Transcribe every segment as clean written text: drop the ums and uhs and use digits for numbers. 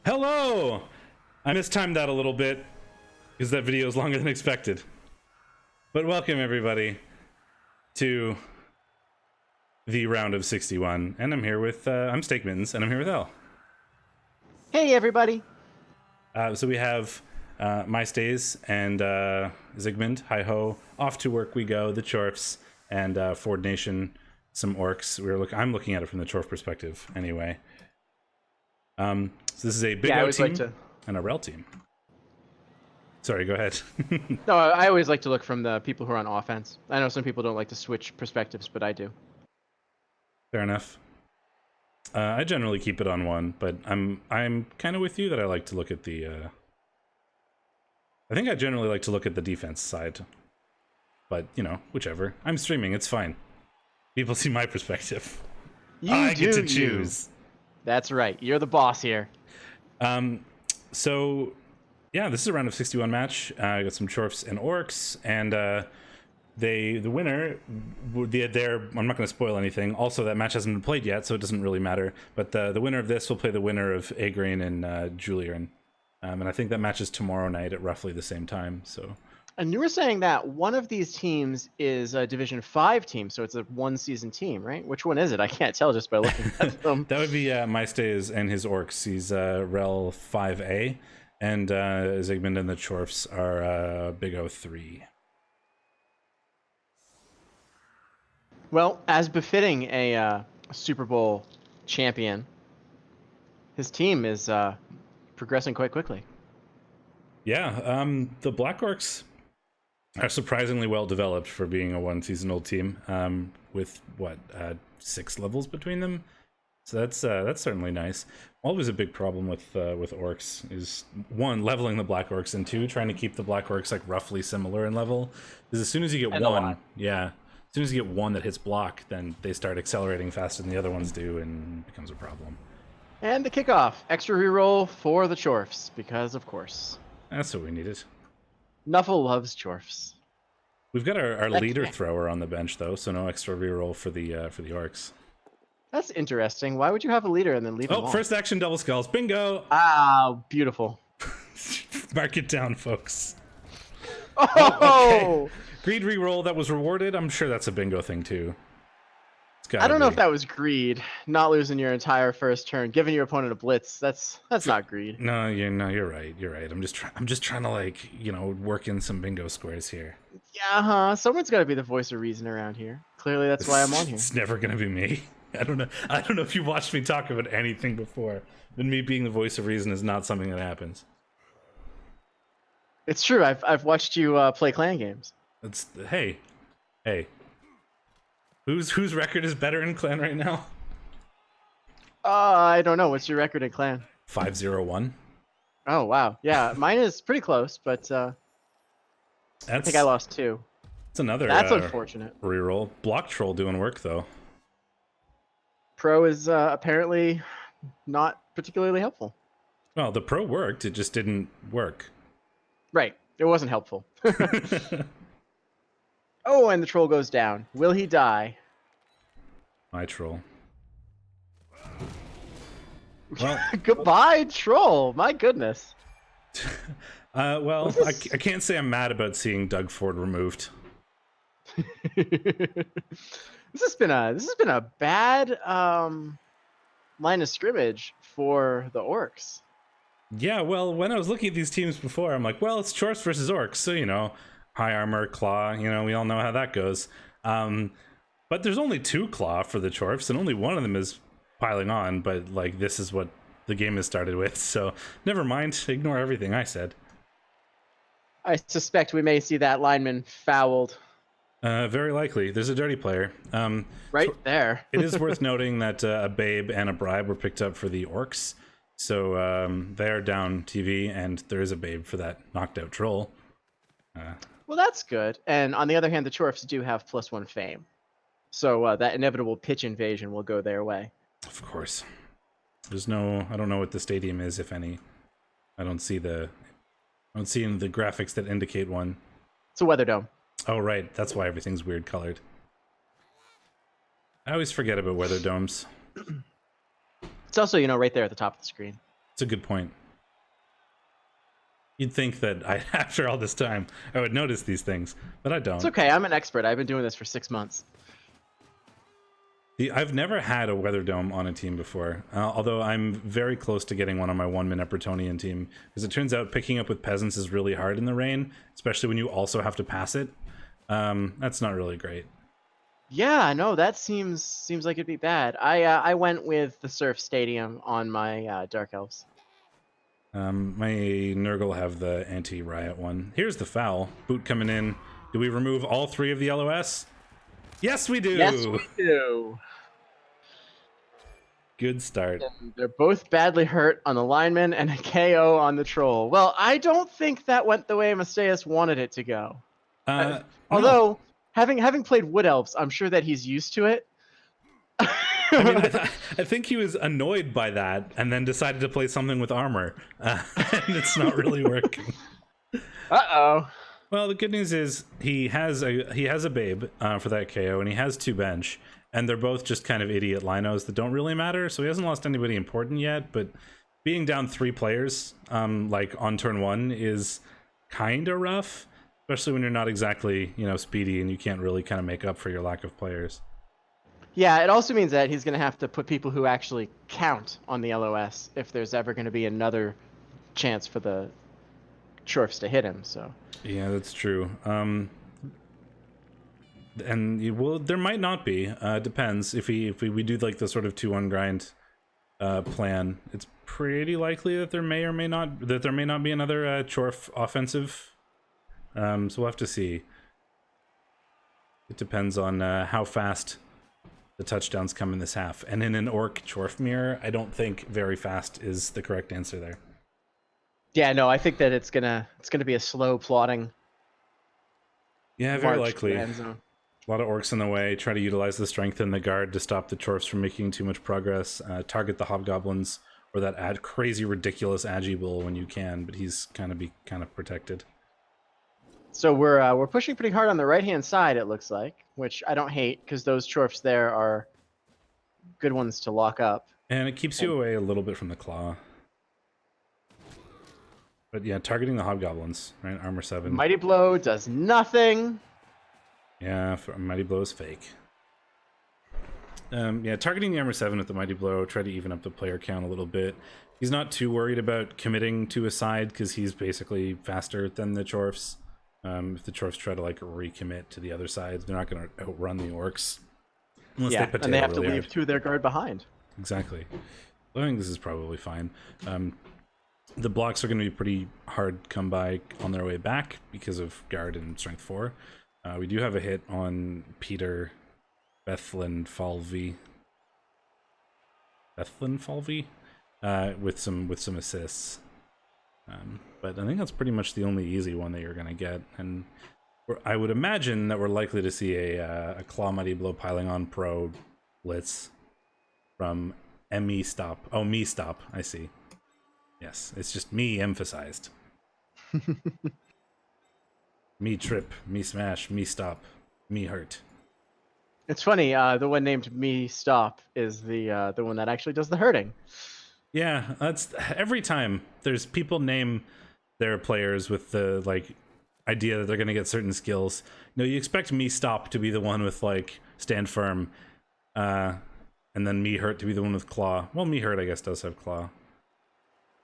Hello! I mistimed that a little bit because that video is longer than expected. But welcome everybody to the round of 61, and I'm here with I'm Steak Mittens, and I'm here with Elle. Hey everybody! So we have My Stays and Zygmunt, hi ho, off to work we go. The Chorfs and Ford Nation, some orcs. I'm looking at it from the Chorf perspective, anyway. So this is a Big O team and a REBBL team. Sorry, go ahead. No, I always like to look from the people who are on offense. I know some people don't like to switch perspectives, but I do. Fair enough. I generally keep it on one, but I'm kind of with you that I like to look at the. I think I generally like to look at the defense side, but you know, whichever. I'm streaming; it's fine. People see my perspective. I get to choose. That's right. You're the boss here. So, yeah, this is a round of 61 match. I got some Chorfs and Orcs, and the winner, I'm not going to spoil anything. Also, that match hasn't been played yet, so it doesn't really matter. But the winner of this will play the winner of Agrain and Julian. And I think that match is tomorrow night at roughly the same time. So. And you were saying that one of these teams is a Division 5 team, so it's a one-season team, right? Which one is it? I can't tell just by looking at them. That would be My Stays and his Orcs. He's REL 5A, and Zygmunt and the Chorfs are Big O 3. Well, as befitting a Super Bowl champion, his team is progressing quite quickly. Yeah, the Black Orcs are surprisingly well developed for being a one-season-old team, with what 6 levels between them. So that's certainly nice. Always a big problem with orcs is 1, leveling the Black Orcs, and 2, trying to keep the Black Orcs like roughly similar in level. Because as soon as you get one, yeah, as soon as you get one that hits block, then they start accelerating faster than the other ones do, and it becomes a problem. And the kickoff, extra reroll for the Chorfs, because of course. That's what we needed. Nuffle loves Chorfs. We've got our leader thrower on the bench though, so no extra reroll for the orcs. That's interesting. Why would you have a leader and then leave him off? First action double skulls, bingo! Ah, beautiful. Mark it down, folks. Oh! Okay. Greed reroll that was rewarded. I'm sure that's a bingo thing too. I don't know if that was greed, not losing your entire first turn, giving your opponent a blitz. That's not greed. No, you're right. You're right. I'm just trying to, like, you know, work in some bingo squares here. Yeah, someone's got to be the voice of reason around here. Clearly, that's why I'm on here. It's never gonna be me. I don't know if you've watched me talk about anything before, but me being the voice of reason is not something that happens. It's true. I've watched you play clan games. Hey. Whose record is better in clan right now? I don't know. What's your record in clan? 5-0-1. Oh wow, yeah, mine is pretty close, but I think I lost 2. That's another. That's unfortunate. Reroll. Block troll doing work though. Pro is apparently not particularly helpful. Well, the pro worked. It just didn't work. Right. It wasn't helpful. Oh, and the troll goes down. Will he die? My troll. Well, goodbye, troll. My goodness. Well, I can't say I'm mad about seeing Doug Ford removed. This has been a bad line of scrimmage for the orcs. Yeah, well, when I was looking at these teams before, I'm like, well, it's Chorfs versus orcs, so you know, high armor, claw, you know, we all know how that goes. But there's only 2 claw for the Chorfs, and only one of them is piling on, but like, this is what the game has started with, so never mind, ignore everything I said. I suspect we may see that lineman fouled. Very likely. There's a dirty player. Right there. It is worth noting that a babe and a bribe were picked up for the orcs, so they are down TV, and there is a babe for that knocked out troll. Well, that's good. And on the other hand, the Chorfs do have +1 fame. So that inevitable pitch invasion will go their way. Of course. There's no... I don't know what the stadium is, if any. I don't see the graphics that indicate one. It's a weather dome. Oh, right. That's why everything's weird colored. I always forget about weather domes. It's also, you know, right there at the top of the screen. It's a good point. You'd think that after all this time, I would notice these things, but I don't. It's okay. I'm an expert. I've been doing this for 6 months. I've never had a weather dome on a team before, although I'm very close to getting one on my 1-min Eppertonian team, because it turns out picking up with peasants is really hard in the rain, especially when you also have to pass it. That's not really great. Yeah, no, that seems like it'd be bad. I went with the Surf Stadium on my Dark Elves. My Nurgle have the anti-riot one. Here's the foul. Boot coming in. Do we remove all 3 of the LOS? Yes, we do. Yes, we do. Good start. And they're both badly hurt on the lineman and a KO on the troll. Well, I don't think that went the way Masteus wanted it to go. Although, having played Wood Elves, I'm sure that he's used to it. I mean, I think he was annoyed by that and then decided to play something with armor. And it's not really working. Uh-oh. Well, the good news is he has a babe for that KO, and he has 2 bench, and they're both just kind of idiot linos that don't really matter. So he hasn't lost anybody important yet, but being down 3 players like on turn 1 is kind of rough, especially when you're not exactly speedy and you can't really kind of make up for your lack of players. Yeah, it also means that he's going to have to put people who actually count on the LOS if there's ever going to be another chance for the Chorfs to hit him. So yeah, that's true. And there might not be. Depends if we do like the sort of 2-1 grind plan. It's pretty likely that there may not be another Chorf offensive. So we'll have to see. It depends on how fast the touchdowns come in this half. And in an Orc Chorf mirror, I don't think very fast is the correct answer there. Yeah, no, I think that it's gonna be a slow plodding. Yeah, very likely. A lot of orcs in the way. Try to utilize the strength in the guard to stop the Chorfs from making too much progress. Target the hobgoblins or that crazy ridiculous Agi bull when you can, but he's kind of protected. So we're pushing pretty hard on the right hand side, it looks like, which I don't hate because those Chorfs there are good ones to lock up. And it keeps you away a little bit from the claw. But yeah, targeting the hobgoblins, right? Armor 7. Mighty Blow does nothing. Yeah, Mighty Blow is fake. Yeah, targeting the Armor 7 with the Mighty Blow, try to even up the player count a little bit. He's not too worried about committing to a side because he's basically faster than the Chorfs. If the Chorfs try to like recommit to the other side, they're not going to outrun the orcs. Unless Yeah, and they have really to leave hard. 2 of their guard behind. Exactly. I think this is probably fine. The blocks are going to be pretty hard come by on their way back because of guard and strength 4. We do have a hit on Peter Bethlin Falvey with some assists. But I think that's pretty much the only easy one that you're going to get. And I would imagine that we're likely to see a Claw Mighty Blow piling on pro blitz from ME Stop. Oh, Me Stop. I see. Yes, it's just me emphasized. Me trip, me smash, me stop, me hurt. It's funny, the one named Me Stop is the one that actually does the hurting. Yeah, that's every time there's people name their players with the like idea that they're going to get certain skills. You expect Me Stop to be the one with like stand firm, and then Me Hurt to be the one with claw. Well, Me Hurt I guess does have claw.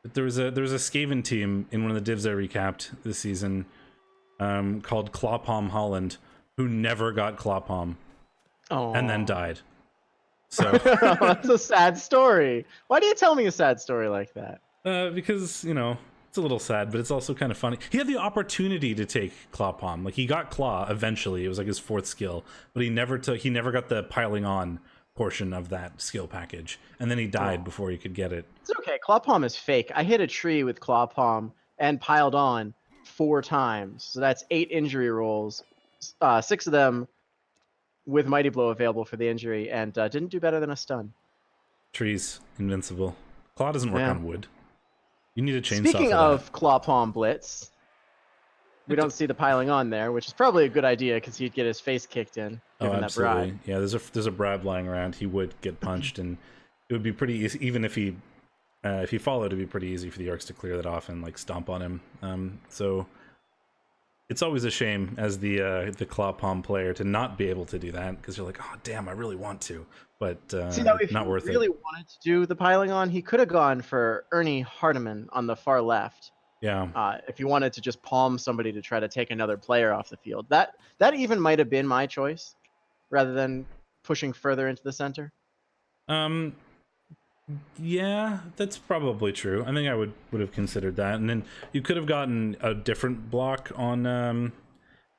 But there was a Skaven team in one of the divs I recapped this season called Clawpalm Holland who never got Clawpalm and then died. So that's a sad story. Why do you tell me a sad story like that? Because it's a little sad, but it's also kind of funny. He had the opportunity to take Clawpalm. Like he got Claw eventually. It was like his 4th skill, but he never got the piling on portion of that skill package, and then he died before he could get it. It's okay. Clawpalm is fake. I hit a tree with Clawpalm and piled on 4 times, so that's 8 injury rolls. 6 of them with Mighty Blow available for the injury, and didn't do better than a stun. Trees invincible. Claw doesn't work on wood. You need a chainsaw. Speaking of Clawpalm Blitz, we don't see the piling on there, which is probably a good idea because he'd get his face kicked in. Given that bribe. Yeah, there's a bribe lying around. He would get punched, and it would be pretty easy, even if he If you follow, it'd be pretty easy for the orcs to clear that off and like stomp on him. So it's always a shame as the claw palm player to not be able to do that, because you're like, oh damn, I really want to, but See, now if not he worth really it. wanted to do the piling on, he could have gone for Ernie Hardiman on the far left. Yeah. If he wanted to just palm somebody to try to take another player off the field, that even might have been my choice, rather than pushing further into the center. Yeah, that's probably true. I think I would have considered that, and then you could have gotten a different block on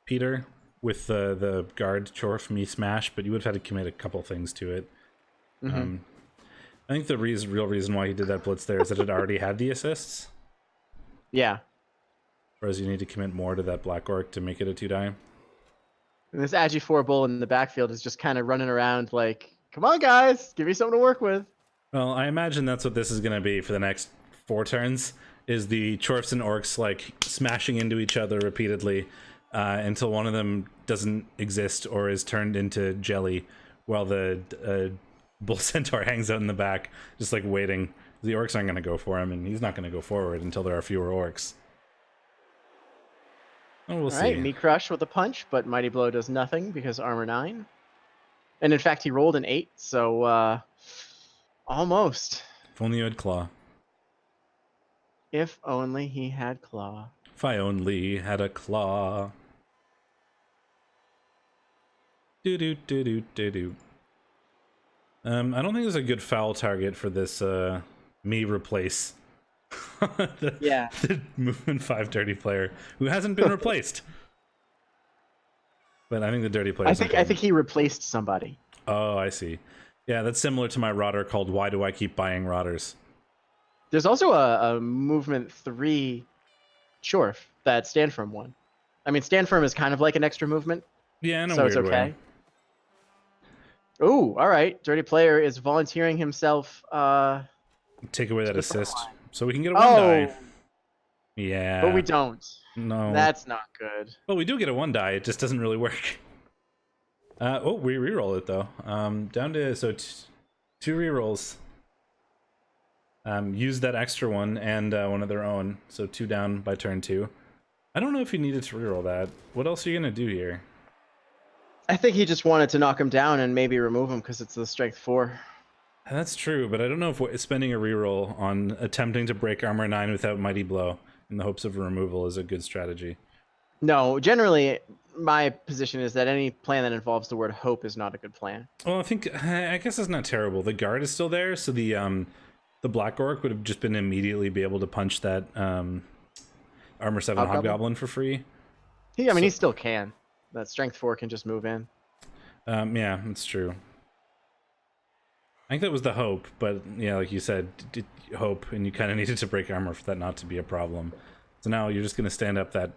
Peter with the guard Chorf me smash, but you would have had to commit a couple things to it. Mm-hmm. I think the real reason why he did that blitz there is that it already had the assists, Yeah. whereas you need to commit more to that black orc to make it a 2-die. And this Agi 4 bull in the backfield is just kind of running around like, come on, guys, give me something to work with. Well, I imagine that's what this is going to be for the next 4 turns, is the Chorfs and Orcs like smashing into each other repeatedly until one of them doesn't exist or is turned into jelly, while the Bull Centaur hangs out in the back, just like waiting. The Orcs aren't going to go for him, and he's not going to go forward until there are fewer Orcs. Oh, we'll see. All right, Meat Crush with a punch, but Mighty Blow does nothing because armor 9. And in fact, he rolled an 8, so almost. If only you had Claw. If only he had Claw. If I only had a Claw. Do-do-do-do-do-do. I don't think there's a good foul target for this me replace. The movement 5 dirty player who hasn't been replaced. But I think the dirty player. I think he replaced somebody. Oh, I see. Yeah, that's similar to my rodder called "Why Do I Keep Buying Rodders?" There's also a movement 3 Chorf that Stand Firm won. I mean, Stand Firm is kind of like an extra movement. Yeah, in a so weird it's okay. way. Ooh, all right. Dirty player is volunteering himself. Take away that the front assist, line. so we can get a 1-die. Yeah. But we don't. No. That's not good. Well, we do get a 1-die. It just doesn't really work. Oh, we reroll it though. Down to 2 rerolls. Use that extra one and one of their own, so 2 down by turn 2. I don't know if you needed to reroll that. What else are you gonna do here? I think he just wanted to knock him down and maybe remove him because it's the strength 4. That's true, but I don't know if spending a reroll on attempting to break armor 9 without Mighty Blow in the hopes of removal is a good strategy. No, generally, my position is that any plan that involves the word hope is not a good plan. Well, I guess it's not terrible. The guard is still there, so the Black Orc would have just been immediately be able to punch that armor 7 Hobgoblin for free. He still can. That strength 4 can just move in. Yeah, that's true. I think that was the hope, but yeah, like you said, hope, and you kind of needed to break armor for that not to be a problem. So now you're just going to stand up that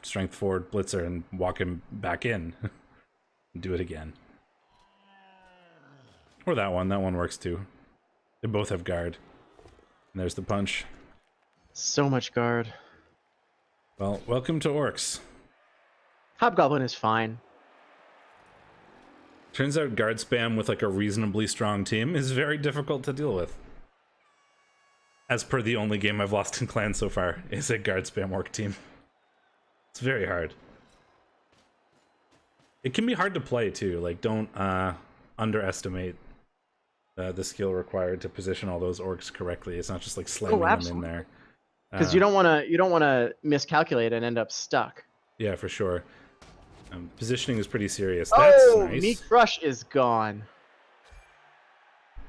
strength 4 blitzer and walk him back in. Do it again. Or that one. That one works too. They both have guard. And there's the punch. So much guard. Well, welcome to Orcs. Hobgoblin is fine. Turns out guard spam with like a reasonably strong team is very difficult to deal with. As per the only game I've lost in clan so far is a guard spam orc team. It's very hard. It can be hard to play too. Like, don't underestimate the skill required to position all those orcs correctly. It's not just like slamming them in there. Because you don't want to miscalculate and end up stuck. Yeah, for sure. Positioning is pretty serious. That's nice. Meat Crush is gone.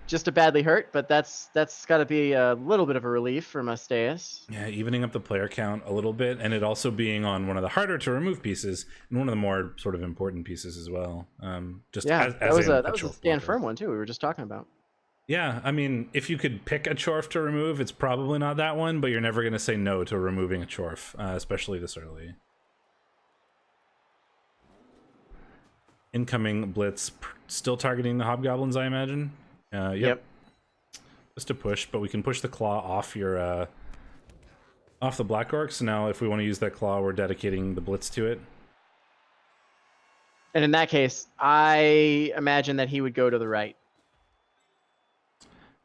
Just a badly hurt, but that's got to be a little bit of a relief for Mustaeus. Yeah, evening up the player count a little bit, and it also being on one of the harder to remove pieces, and one of the more sort of important pieces as well. That was a stand firm one too. We were just talking about. Yeah, I mean, if you could pick a Chorf to remove, it's probably not that one, but you're never going to say no to removing a Chorf, especially this early. Incoming blitz, still targeting the hobgoblins, I imagine. Yep. Just a push, but we can push the claw off your off the black orcs. So now, if we want to use that claw, we're dedicating the blitz to it. And in that case, I imagine that he would go to the right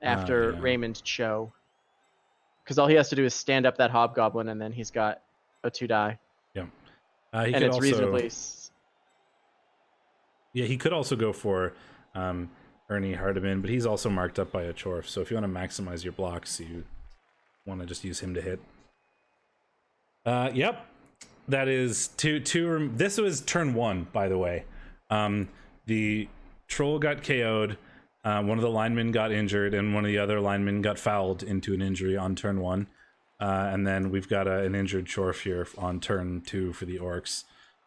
after Raymond Cho. Because all he has to do is stand up that hobgoblin, and then he's got a 2-die. Yeah. He And could it's also, reasonably. Yeah, he could also go for Ernie Hardiman, but he's also marked up by a Chorf. So if you want to maximize your blocks, you want to just use him to hit. Yep. That is two. This was turn 1, by the way. The troll got KO'd. One of the linemen got injured, and one of the other linemen got fouled into an injury on turn 1. And then we've got an injured Chorf here on turn 2 for the Orcs.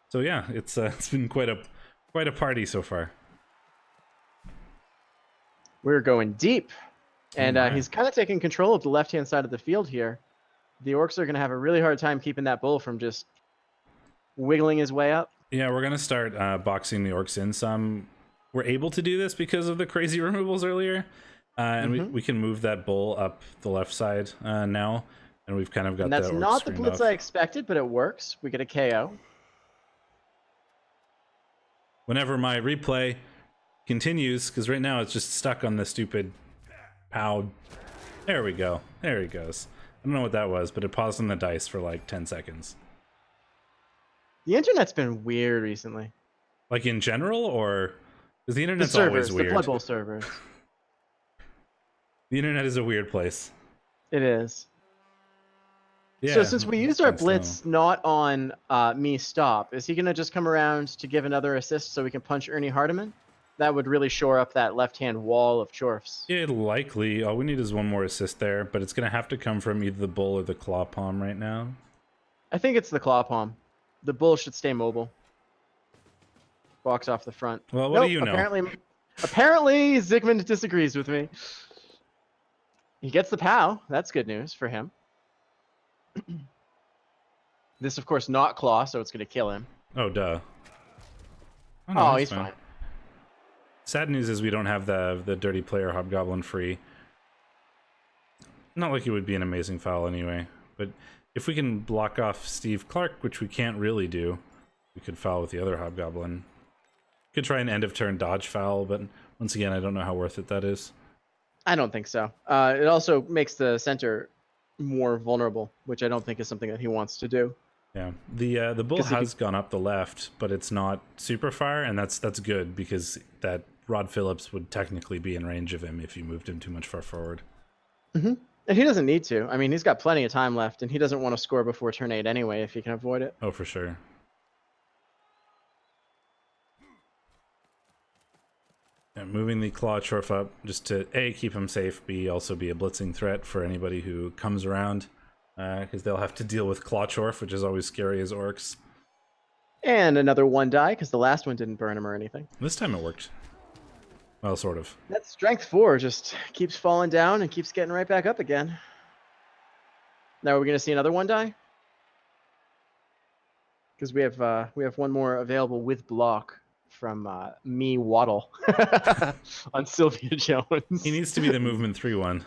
So yeah, it's been quite a party so far. We're going deep, and Alright. he's kind of taking control of the left-hand side of the field here. The Orcs are going to have a really hard time keeping that bull from just wiggling his way up. Yeah, we're gonna start boxing the Orcs in some. We're able to do this because of the crazy removals earlier, and we can move that bull up the left side now, and we've kind of got. And that's the Orcs not the screened blitz off. I expected, but it works. We get a KO. Whenever my replay continues, because right now it's just stuck on the stupid POW. There we go. There he goes. I don't know what that was, but it paused on the dice for like 10 seconds. The internet's been weird recently. Like in general, or because the The internet's servers, always weird. the Blood Bowl servers. The internet is a weird place. It is. Yeah. So since we used our kinda blitz slow. not on me stop, is he going to just come around to give another assist so we can punch Ernie Hardiman? That would really shore up that left-hand wall of Chorfs. Yeah, likely. All we need is one more assist there, but it's gonna have to come from either the bull or the claw palm right now. I think it's the claw palm. The bull should stay mobile. Box off the front. Well, what do you know? Apparently, Zygmunt disagrees with me. He gets the POW. That's good news for him. This, of course, not claw, so it's going to kill him. Oh, duh. No, Oh, that's he's fine. Sad news is we don't have the dirty player hobgoblin free. Not like it would be an amazing foul anyway, but if we can block off Steve Clark, which we can't really do, we could foul with the other hobgoblin. Could try an end of turn dodge foul, but once again, I don't know how worth it that is. I don't think so. It also makes the center more vulnerable, which I don't think is something that he wants to do. Yeah, the bull 'Cause if has gone up the left, but it's not super far, and that's good because that Rod Phillips would technically be in range of him if you moved him too much far forward. And he doesn't need to. I mean, he's got plenty of time left, and he doesn't want to score before turn 8 anyway if he can avoid it. Oh, for sure. Yeah, moving the Claw Chorf up just to A, keep him safe, B, also be a blitzing threat for anybody who comes around, because they'll have to deal with Claw Chorf, which is always scary as Orcs. And another 1-die, because the last one didn't burn him or anything. This time it worked. Well, sort of. That strength 4 just keeps falling down and keeps getting right back up again. Now we're going to see another 1-die? Because we have one more available with block from me Waddle on Sylvia Jones. He needs to be the movement 3 one.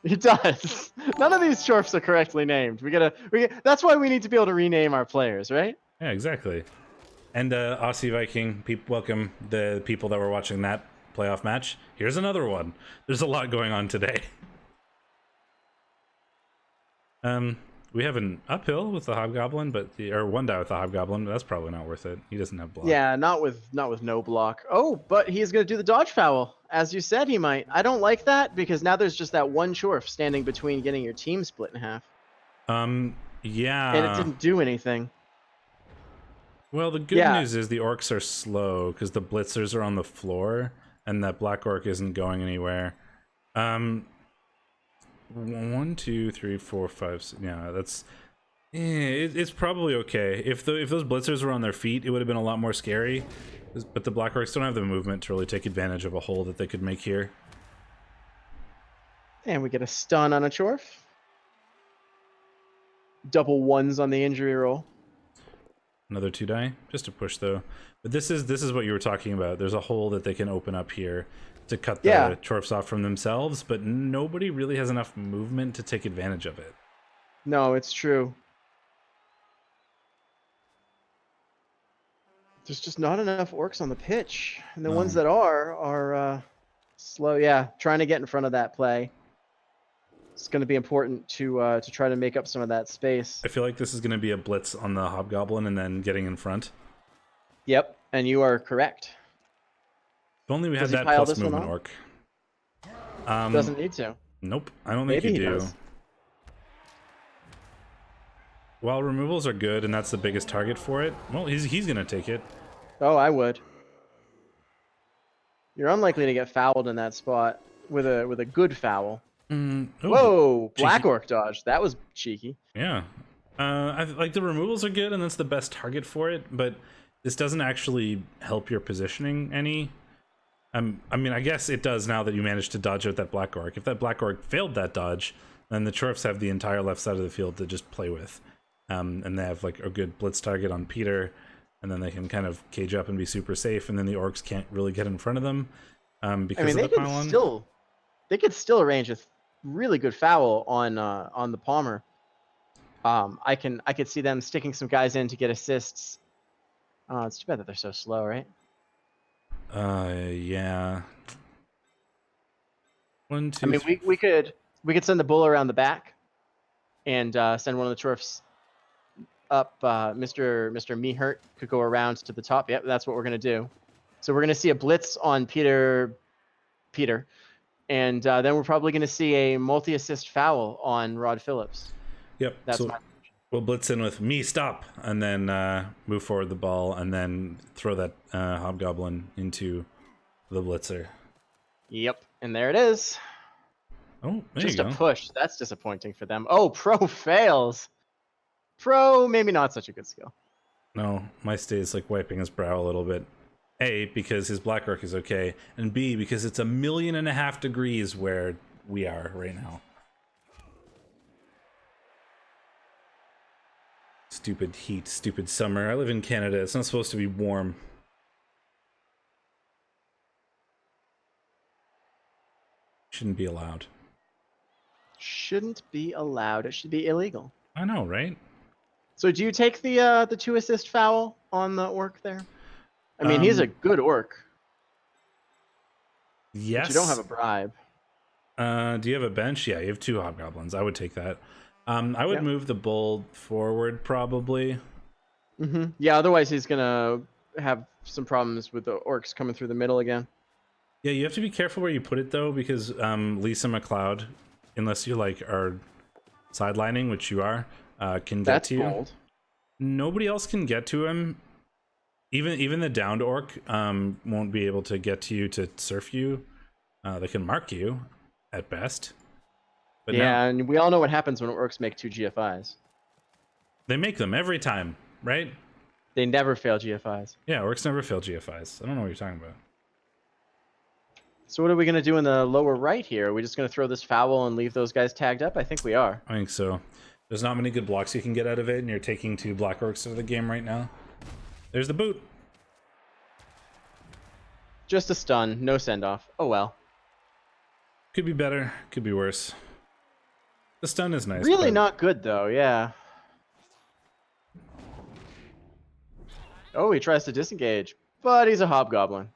He does. None of these Chorfs are correctly named. That's why we need to be able to rename our players, right? Yeah, exactly. And Aussie Viking, welcome the people that were watching that playoff match. Here's another one. There's a lot going on today. We have an uphill with the Hobgoblin, or 1-die with the Hobgoblin, but that's probably not worth it. He doesn't have block. Yeah, not with no block. Oh, but he's going to do the dodge foul, as you said he might. I don't like that because now there's just that one Chorf standing between getting your team split in half. Yeah. And it didn't do anything. Well, the good news is the Orcs are slow because the Blitzers are on the floor, and that Black Orc isn't going anywhere. 1, 2, 3, 4, 5. 6, yeah, that's. It's probably okay. If those Blitzers were on their feet, it would have been a lot more scary. But the Black Orcs don't have the movement to really take advantage of a hole that they could make here. And we get a stun on a Chorf. Double 1s on the injury roll. Another 2-die, just to push though. But this is what you were talking about. There's a hole that they can open up here to cut the Chorfs off from themselves, but nobody really has enough movement to take advantage of it. No, it's true. There's just not enough Orcs on the pitch, and the ones that are slow. Yeah, trying to get in front of that play. It's going to be important to try to make up some of that space. I feel like this is going to be a blitz on the Hobgoblin and then getting in front. Yep, and you are correct. If only we had Does he that pile plus this one movement on? orc. Doesn't need to. Nope, I don't think Maybe you he do. does. While removals are good and that's the biggest target for it, well, he's going to take it. Oh, I would. You're unlikely to get fouled in that spot with a good foul. Oh, Whoa, Black cheeky. Orc dodge. That was cheeky. Yeah. Like the removals are good and that's the best target for it, but this doesn't actually help your positioning any. I mean, I guess it does now that you managed to dodge out that Black Orc. If that Black Orc failed that dodge, then the Chorfs have the entire left side of the field to just play with. And they have like a good blitz target on Peter, and then they can kind of cage up and be super safe, and then the Orcs can't really get in front of them because I mean, of the pylon. they could still arrange a really good foul on the Palmer. I could see them sticking some guys in to get assists. It's too bad that they're so slow, right? Yeah. 1, 2. I mean, we could send the bull around the back, and send one of the Chorfs up. Mr. Mehurt could go around to the top. Yep, that's what we're gonna do. So we're gonna see a blitz on Peter, and then we're probably gonna see a multi-assist foul on Rod Phillips. Yep. That's so my. we'll blitz in with me stop, and then move forward the ball, and then throw that Hobgoblin into the blitzer. Yep, and there it is. Oh, there Just you a go. push. That's disappointing for them. Oh, Pro fails. Pro, maybe not such a good skill. No, my stays like wiping his brow a little bit. A, because his Black Orc is okay, and B, because it's 1.5 million degrees where we are right now. Stupid heat, stupid summer. I live in Canada. It's not supposed to be warm. Shouldn't be allowed. Shouldn't be allowed. It should be illegal. I know, right? So do you take the 2-assist foul on the orc there? I mean, he's a good orc. Yes. But you don't have a bribe. Do you have a bench? Yeah, you have 2 Hobgoblins. I would take that. I would move the bull forward, probably. Yeah, otherwise he's going to have some problems with the orcs coming through the middle again. Yeah, you have to be careful where you put it, though, because Lisa McLeod, unless you like are sidelining, which you are, can get to you. That's bold. Nobody else can get to him. Even the downed orc won't be able to get to you to surf you. They can mark you, at best. But yeah, and we all know what happens when orcs make 2 GFIs. They make them every time, right? They never fail GFIs. Yeah, orcs never fail GFIs. I don't know what you're talking about. So what are we going to do in the lower right here? Are we just going to throw this foul and leave those guys tagged up? I think we are. I think so. There's not many good blocks you can get out of it, and you're taking 2 Black Orcs out of the game right now. There's the boot. Just a stun, no send-off. Oh well. Could be better, could be worse. The stun is nice. Really but... not good, though, yeah. Oh, he tries to disengage, but he's a Hobgoblin.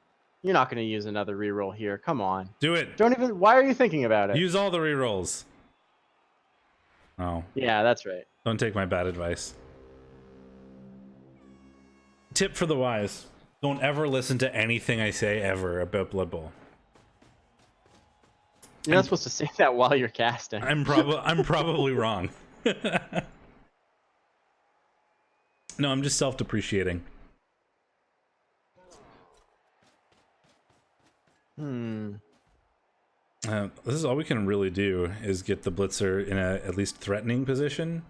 You're not going to use another reroll here. Come on. Do it. Don't even... Why are you thinking about it? Use all the rerolls. Oh. Yeah, that's right. Don't take my bad advice. Tip for the wise. Don't ever listen to anything I say ever about Blood Bowl. You're not supposed to say that while you're casting. I'm probably wrong. No, I'm just self-depreciating. This is all we can really do is get the blitzer in a at least threatening position.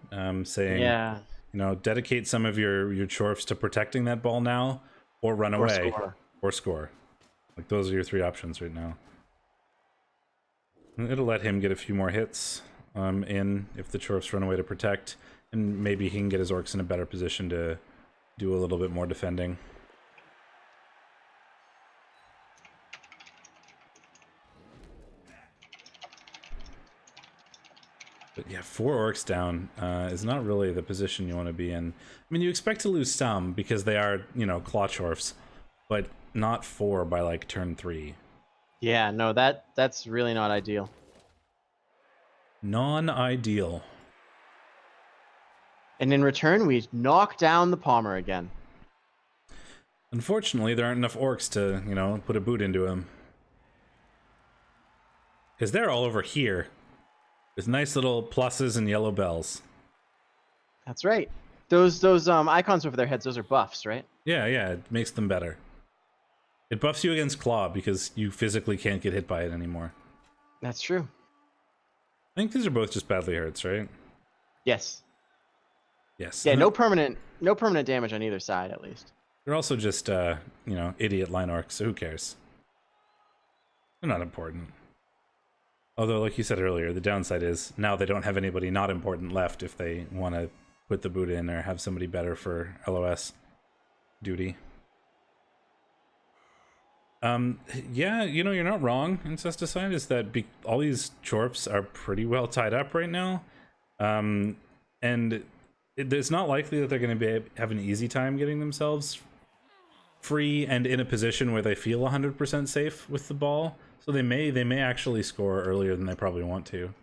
Saying, yeah. You know, dedicate some of your chorfs to protecting that ball now, or run away, or score. Like those are your 3 options right now. It'll let him get a few more hits in if the chorfs run away to protect, and maybe he can get his orcs in a better position to do a little bit more defending. But yeah, 4 orcs down is not really the position you want to be in. I mean, you expect to lose some because they are, you know, claw chorfs, but not 4 by like turn 3. Yeah, no, that's really not ideal. Non-ideal. And in return, we knock down the Palmer again. Unfortunately, there aren't enough orcs to, you know, put a boot into him. Because they're all over here. With nice little pluses and yellow bells. That's right. Those icons over their heads, those are buffs, right? Yeah, it makes them better. It buffs you against claw because you physically can't get hit by it anymore. That's true. I think these are both just badly hurts, right? Yes. Yes. Yeah, no permanent damage on either side, at least. They're also just, you know, idiot line orcs, so who cares? They're not important. Although, like you said earlier, the downside is now they don't have anybody not important left if they want to put the boot in or have somebody better for LOS duty. Yeah, you know, you're not wrong, Incesticide, is that all these Chorps are pretty well tied up right now. And it's not likely that they're going to have an easy time getting themselves free and in a position where they feel 100% safe with the ball. So they may actually score earlier than they probably want to.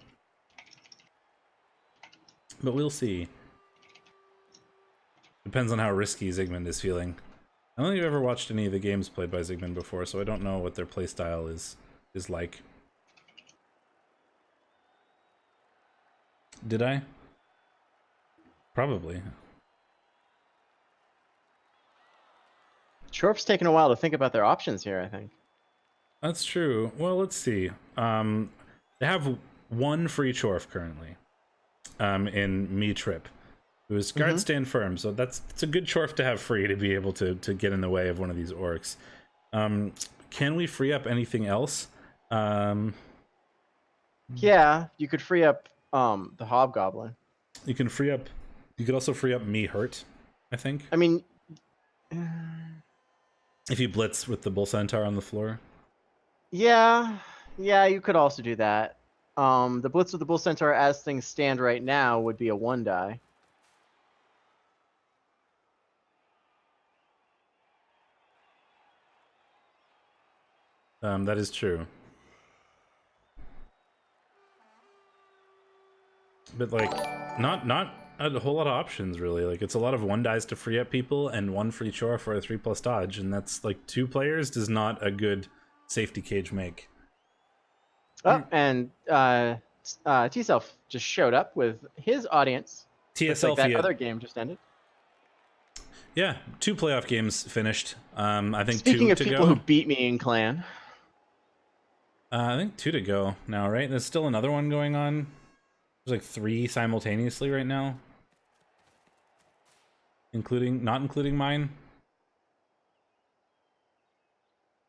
But we'll see. Depends on how risky Zygmunt is feeling. I don't think I've ever watched any of the games played by Zygmunt before, so I don't know what their playstyle is like. Did I? Probably. Chorp's taking a while to think about their options here, I think. That's true. Well, let's see. They have one free Chorf currently in Me Trip, who is Guard Stand Firm, so it's a good Chorf to have free to be able to get in the way of one of these orcs. Can we free up anything else? Yeah, you could free up the Hobgoblin. You could also free up Me Hurt, I think. I mean, if you blitz with the Bull Centaur on the floor. Yeah, you could also do that. The Blitz with the Bull Centaur, as things stand right now, would be a 1-die. That is true. But like, not a whole lot of options really. Like, it's a lot of 1-dies to free up people and 1 free chore for a 3+ dodge, and that's like 2 players does not a good safety cage make. Oh, and T-Self just showed up with his audience. TSL, like that other game just ended. Yeah, 2 playoff games finished. I think Speaking 2 of to people go. who beat me in clan. I think 2 to go now, right? There's still another one going on. There's like 3 simultaneously right now. Not including mine.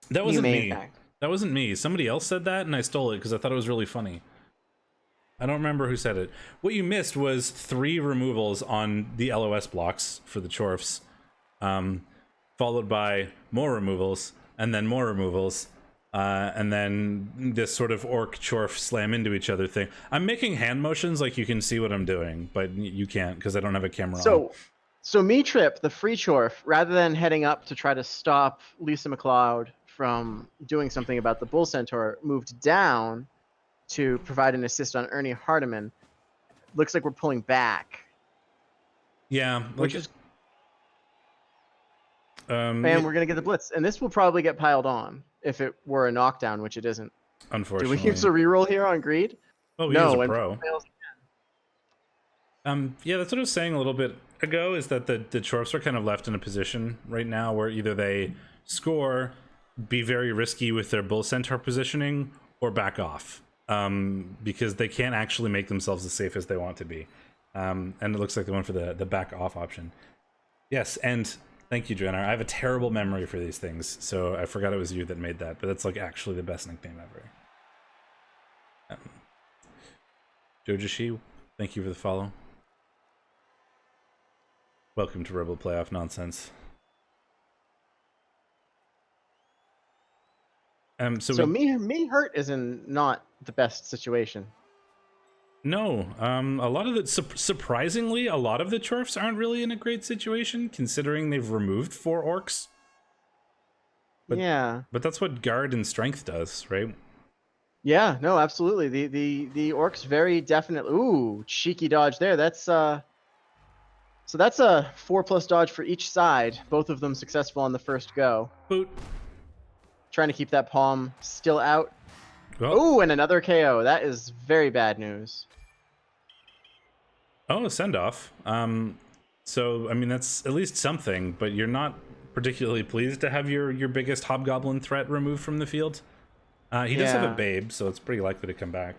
That wasn't me. That wasn't me. Somebody else said that, and I stole it because I thought it was really funny. I don't remember who said it. What you missed was 3 removals on the LOS blocks for the Chorfs, followed by more removals, and then more removals, and then this sort of orc Chorf slam into each other thing. I'm making hand motions like you can see what I'm doing, but you can't because I don't have a camera on. So Me Trip, the free Chorf, rather than heading up to try to stop Lisa McLeod from doing something about the Bull Centaur, moved down to provide an assist on Ernie Hardiman. Looks like we're pulling back. Yeah, which is and we're gonna get the blitz, and this will probably get piled on if it were a knockdown, which it isn't. Unfortunately. Do we use a reroll here on greed? Oh, we use a pro. Yeah, that's what I was saying a little bit ago, is that the Chorfs are kind of left in a position right now where either they score, be very risky with their Bull Centaur positioning, or back off. Because they can't actually make themselves as safe as they want to be. And it looks like they went for the back off option. Yes, and thank you, Jenner. I have a terrible memory for these things, so I forgot it was you that made that, but that's like actually the best nickname ever. Jojishi, thank you for the follow. Welcome to REBBL Playoff Nonsense. So me hurt is in not the best situation. No, a lot of the surprisingly, a lot of the Chorfs aren't really in a great situation considering they've removed 4 orcs. But, yeah, but that's what guard and strength does, right? Yeah, no, absolutely. The orcs very definitely. Ooh, cheeky dodge there. That's so that's a 4+ dodge for each side. Both of them successful on the first go. Boot. Trying to keep that palm still out. Well, Ooh, and another KO. That is very bad news. oh, a send off. So I mean that's at least something, but you're not particularly pleased to have your biggest hobgoblin threat removed from the field. He does have a Yeah. babe, so it's pretty likely to come back.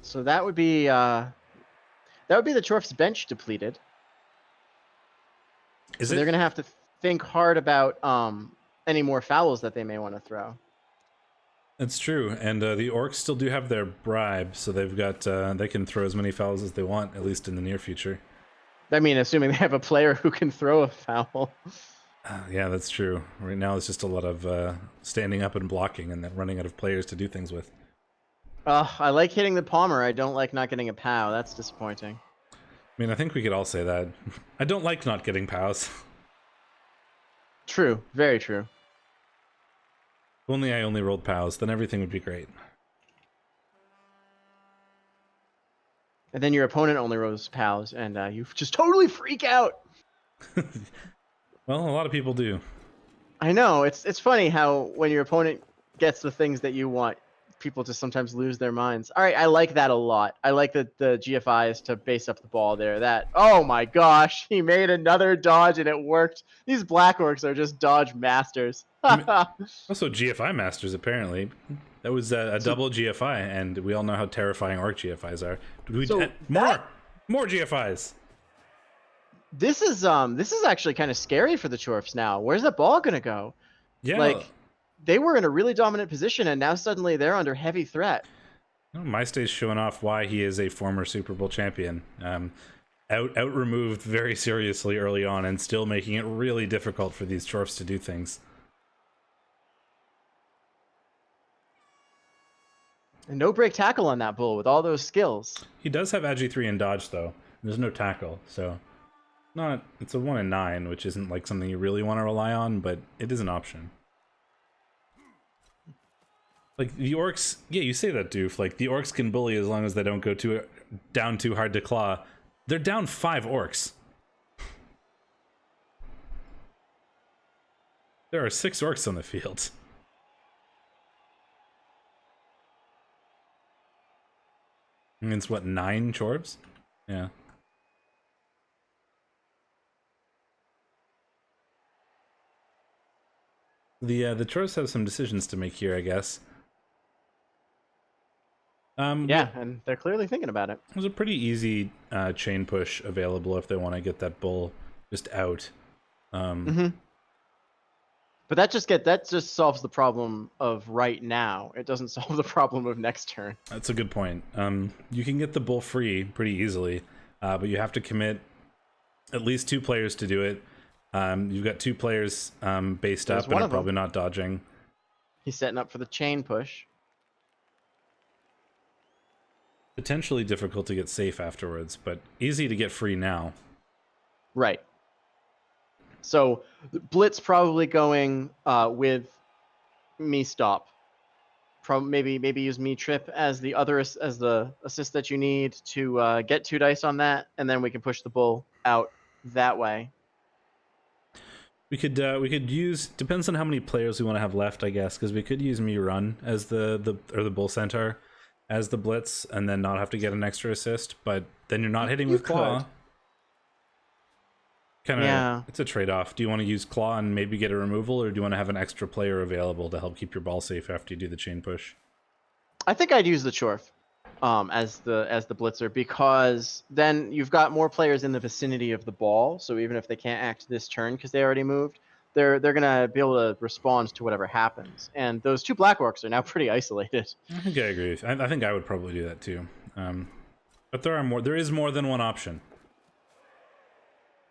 So that would be the Chorf's bench depleted. Is So they're it? gonna have to think hard about any more fouls that they may want to throw. That's true, and the orcs still do have their bribe, so they've got they can throw as many fouls as they want, at least in the near future. I mean, assuming they have a player who can throw a foul. Yeah, that's true. Right now, it's just a lot of standing up and blocking, and then running out of players to do things with. I like hitting the palmer. I don't like not getting a POW. That's disappointing. I mean, I think we could all say that. I don't like not getting POWs. True. Very true. If only I only rolled POWs, then everything would be great. And then your opponent only rolls POWs, and you just totally freak out. Well, a lot of people do. I know. It's funny how when your opponent gets the things that you want, people just sometimes lose their minds. All right, I like that a lot. I like the GFIs to base up the ball there. That, oh my gosh, he made another dodge and it worked. These black orcs are just dodge masters. I mean, also, GFI masters, apparently. That was a double GFI, and we all know how terrifying orc GFIs are. So more GFIs! This is actually kind of scary for the Chorfs now. Where's that ball gonna go? Yeah. Like, they were in a really dominant position, and now suddenly they're under heavy threat. MyStay's showing off why he is a former Super Bowl champion. Out removed very seriously early on, and still making it really difficult for these Chorfs to do things. And no break tackle on that bull with all those skills. He does have Agi 3 and dodge, though. There's no tackle, so it's a 1 in 9, which isn't like something you really want to rely on, but it is an option. Like the orcs, yeah, you say that, Doof. Like the orcs can bully as long as they don't go down too hard to claw. They're down 5 orcs. There are 6 orcs on the field. I mean, it's what, 9 Chorbs? Yeah. The Chorbs have some decisions to make here, I guess. Yeah, and they're clearly thinking about it. There's a pretty easy chain push available if they want to get that bull just out. But that just solves the problem of right now. It doesn't solve the problem of next turn. That's a good point. You can get the bull free pretty easily, but you have to commit at least 2 players to do it. You've got 2 players based up and are probably not dodging. He's setting up for the chain push. Potentially difficult to get safe afterwards, but easy to get free now. Right. So Blitz probably going with me stop. Maybe use me trip as the assist that you need to get 2 dice on that, and then we can push the bull out that way. We could use, depends on how many players we want to have left, I guess, because we could use me run as the bull centaur as the blitz and then not have to get an extra assist, but then you're not hitting with claw. Yeah. It's a trade-off. Do you want to use claw and maybe get a removal, or do you want to have an extra player available to help keep your ball safe after you do the chain push? I think I'd use the Chorf as the blitzer, because then you've got more players in the vicinity of the ball, so even if they can't act this turn because they already moved, they're gonna be able to respond to whatever happens. And those 2 black orcs are now pretty isolated. I think I agree with you. I think I would probably do that too. But there is more than one option.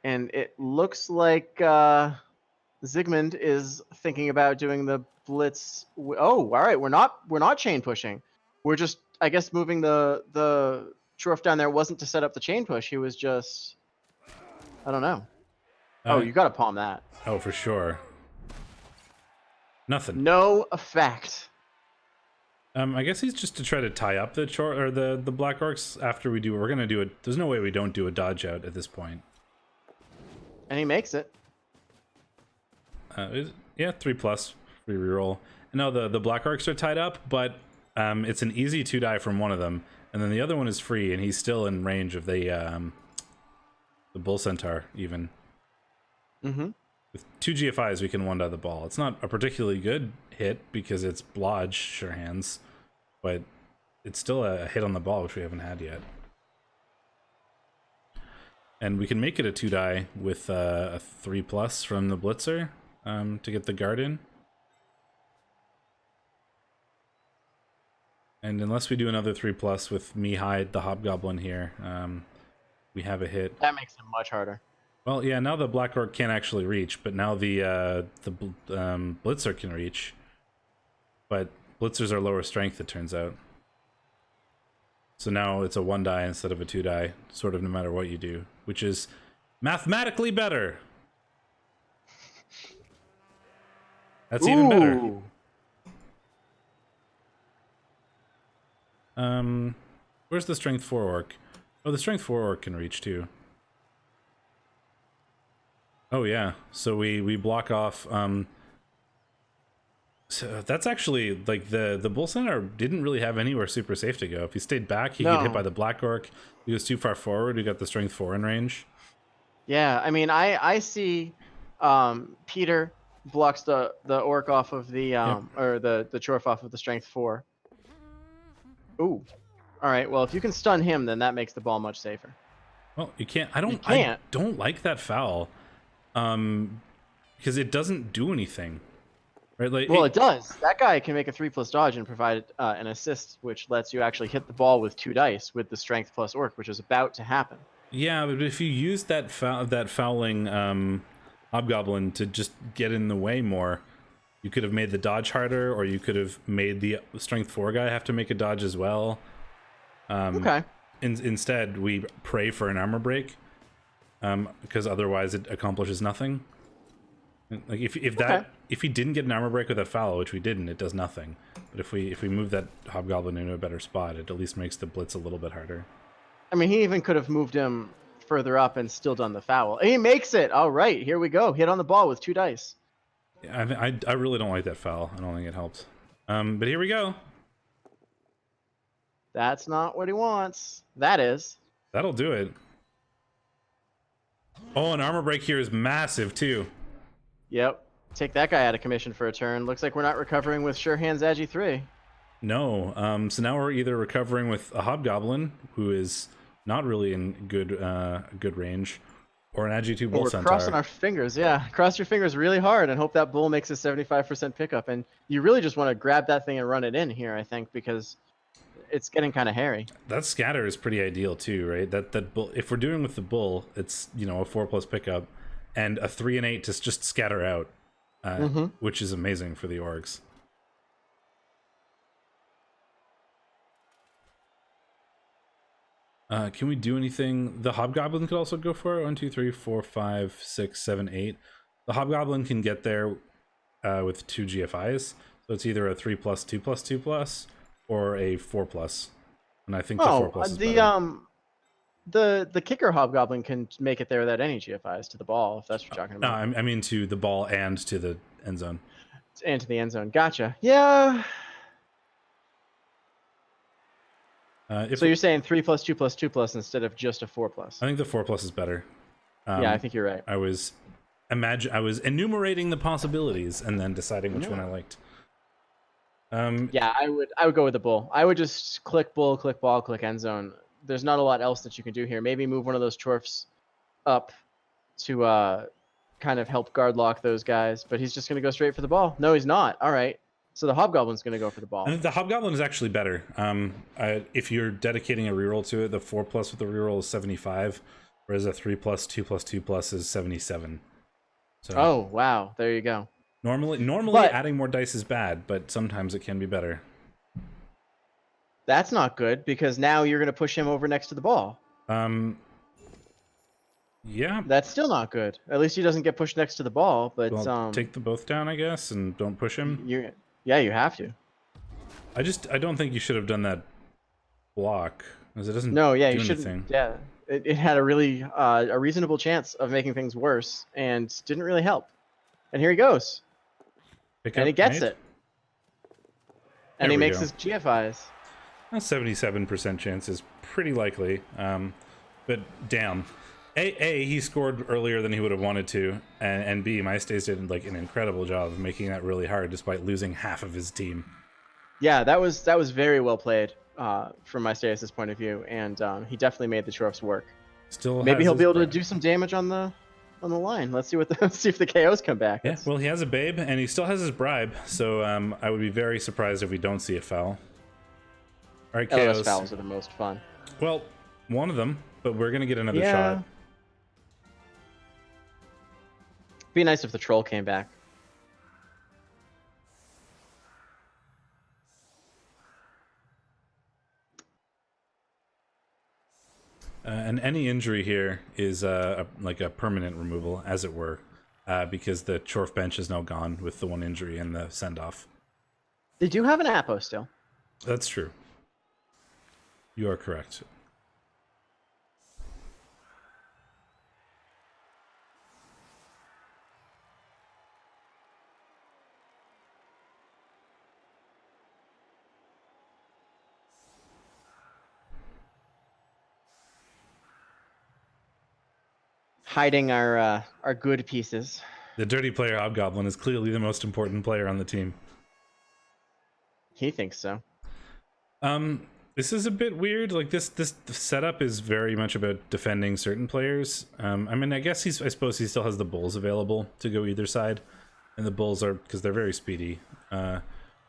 And it looks like Zygmunt is thinking about doing the blitz. Oh, all right. We're not chain pushing. We're just, I guess, moving the Chorf down there wasn't to set up the chain push. He was just, I don't know. Oh, you got to palm that. Oh, for sure. Nothing. No effect. I guess he's just to try to tie up the the Black Orcs after we do. We're gonna do it. There's no way we don't do a dodge out at this point. And he makes it. Yeah, 3+ free reroll. And now the Black Orcs are tied up, but it's an easy 2-die from one of them, and then the other one is free, and he's still in range of the Bull Centaur even. Mm-hmm. With 2 GFIs, we can 1-die the ball. It's not a particularly good hit because it's Blodge, sure hands, but it's still a hit on the ball, which we haven't had yet. And we can make it a 2-die with a 3+ from the Blitzer to get the guard in. And unless we do another 3+ with me hide the Hobgoblin here, we have a hit. That makes it much harder. Well, yeah, now the Black Orc can't actually reach, but now the Blitzer can reach. But Blitzers are lower strength, it turns out. So now it's a 1-die instead of a 2-die, sort of no matter what you do, which is mathematically better. That's even better. Where's the strength 4 orc? Oh, the strength 4 orc can reach too. Oh yeah, so we block off. So that's actually like the Bull Centaur didn't really have anywhere super safe to go. If he stayed back, he get hit by the Black Orc. If he was too far forward, we got the strength 4 in range. Yeah, I mean, I see Peter blocks the orc off of the or the Chorf off of the strength 4. Ooh. All right. Well, if you can stun him, then that makes the ball much safer. Well, you can't. I don't like that foul, because it doesn't do anything, right? Like, well, it does. That guy can make a 3+ dodge and provide an assist, which lets you actually hit the ball with 2 dice with the strength plus orc, which is about to happen. Yeah, but if you use that fouling Hobgoblin to just get in the way more, you could have made the dodge harder, or you could have made the strength 4 guy have to make a dodge as well. Okay. Instead, we pray for an armor break, because otherwise it accomplishes nothing. Like if he didn't get an armor break with that foul, which we didn't, it does nothing. But if we move that Hobgoblin into a better spot, it at least makes the blitz a little bit harder. I mean, he even could have moved him further up and still done the foul. He makes it. All right, here we go. Hit on the ball with 2 dice. I really don't like that foul. I don't think it helped. But here we go. That's not what he wants. That is. That'll do it. Oh, an armor break here is massive too. Yep. Take that guy out of commission for a turn. Looks like we're not recovering with Sure Hands Agi 3. No. So now we're either recovering with a Hobgoblin, who is not really in good range, or an Agi 2 Bull Centaur. We're crossing our fingers, yeah. Cross your fingers really hard and hope that bull makes a 75% pickup. And you really just want to grab that thing and run it in here, I think, because it's getting kind of hairy. That scatter is pretty ideal too, right? That bull. If we're doing with the bull, it's a 4+ pickup, and a 3 and 8 to just scatter out, which is amazing for the orgs. Can we do anything? The Hobgoblin could also go for it. 1, 2, 3, 4, 5, 6, 7, 8. The Hobgoblin can get there with 2 GFIs, so it's either a 3+, 2+, 2+, or a 4+. And I think the 4+ is better. The kicker Hobgoblin can make it there without any GFIs to the ball, if that's what you're talking about. No, I mean to the ball and to the end zone. And to the end zone. Gotcha. Yeah. So you're saying 3+, 2+, 2+ instead of just a 4+. I think the 4+ is better. Yeah, I think you're right. I was enumerating the possibilities and then deciding which one I liked. Yeah, I would go with the bull. I would just click bull, click ball, click end zone. There's not a lot else that you can do here. Maybe move one of those Chorfs up to kind of help guard lock those guys, but he's just going to go straight for the ball. No, he's not. All right. So the Hobgoblin's going to go for the ball. I think the Hobgoblin is actually better. If you're dedicating a reroll to it, the 4+ with the reroll is 75, whereas a 3+, 2+, 2+ is 77. So oh, wow. There you go. Normally adding more dice is bad, but sometimes it can be better. That's not good, because now you're going to push him over next to the ball. Yeah. That's still not good. At least he doesn't get pushed next to the ball. But Well, take the both down, I guess, and don't push him. yeah, you have to. I don't think you should have done that block, because it doesn't No, yeah, you do shouldn't. anything. Yeah, it had a really a reasonable chance of making things worse and didn't really help. And here he goes, Pick and up, he gets mate. it, and There he we makes go. his GFIs. A 77% chance is pretty likely, but damn. A, he scored earlier than he would have wanted to, and B, MyStays did like an incredible job of making that really hard despite losing half of his team. Yeah, that was very well played from my status' point of view, and he definitely made the tropes work. Still Maybe has he'll his be able to bribe. do some damage on the line. Let's see what let's see if the KOs come back. Yeah, well, he has a babe, and he still has his bribe, so I would be very surprised if we don't see a foul. All right, LOS KOs. fouls are the most fun. Well, one of them, but we're gonna get another Yeah. shot. Be nice if the troll came back. And any injury here is like a permanent removal, as it were, because the Chorf bench is now gone with the one injury and the send-off. They do have an Apo still. That's true. You are correct. Hiding our good pieces. The dirty player Hobgoblin is clearly the most important player on the team. He thinks so. This is a bit weird. Like this setup is very much about defending certain players. I mean, I suppose he still has the bulls available to go either side, and the bulls are because they're very speedy. But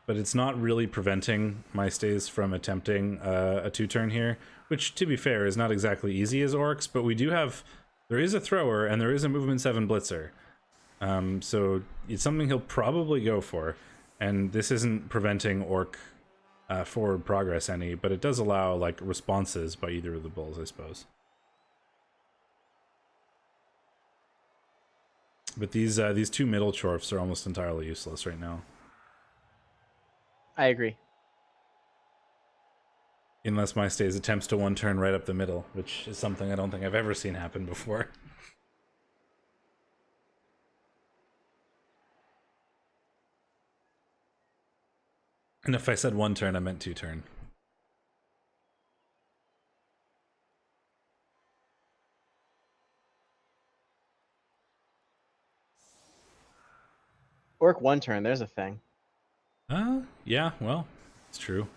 it's not really preventing MyStays from attempting a 2-turn here, which, to be fair, is not exactly easy as orcs. But there is a thrower and there is a movement 7 blitzer, so it's something he'll probably go for. And this isn't preventing orc forward progress any, but it does allow like responses by either of the bulls, I suppose. But these two middle chorfs are almost entirely useless right now. I agree. Unless MyStays attempts to 1-turn right up the middle, which is something I don't think I've ever seen happen before. And if I said 1-turn, I meant 2-turn. Orc 1-turn, there's a thing. Yeah, well, it's true.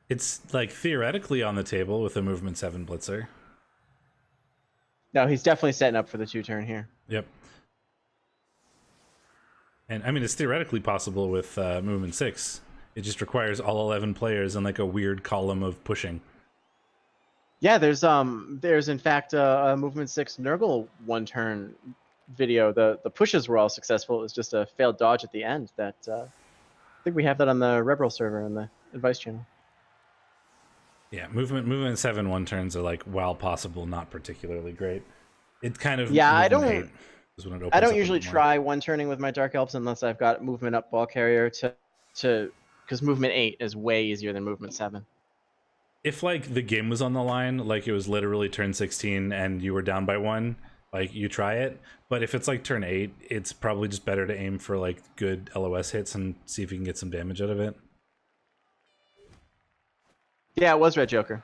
It's like theoretically on the table with a movement 7 blitzer. No, he's definitely setting up for the 2-turn here. Yep. And I mean, it's theoretically possible with movement 6. It just requires all 11 players and like a weird column of pushing. Yeah, there's in fact a movement 6 Nurgle 1-turn video. The pushes were all successful. It was just a failed dodge at the end. That I think we have that on the REBBL server in the advice channel. Yeah, movement 7 1-turns are like, while possible, not particularly great. It kind of Yeah, I don't usually try 1-turning with my Dark Elves unless I've got movement up ball carrier to because movement 8 is way easier than movement 7. If like the game was on the line, like it was literally turn 16 and you were down by 1, like you try it. But if it's like turn 8, it's probably just better to aim for like good LOS hits and see if you can get some damage out of it. Yeah, it was Red Joker.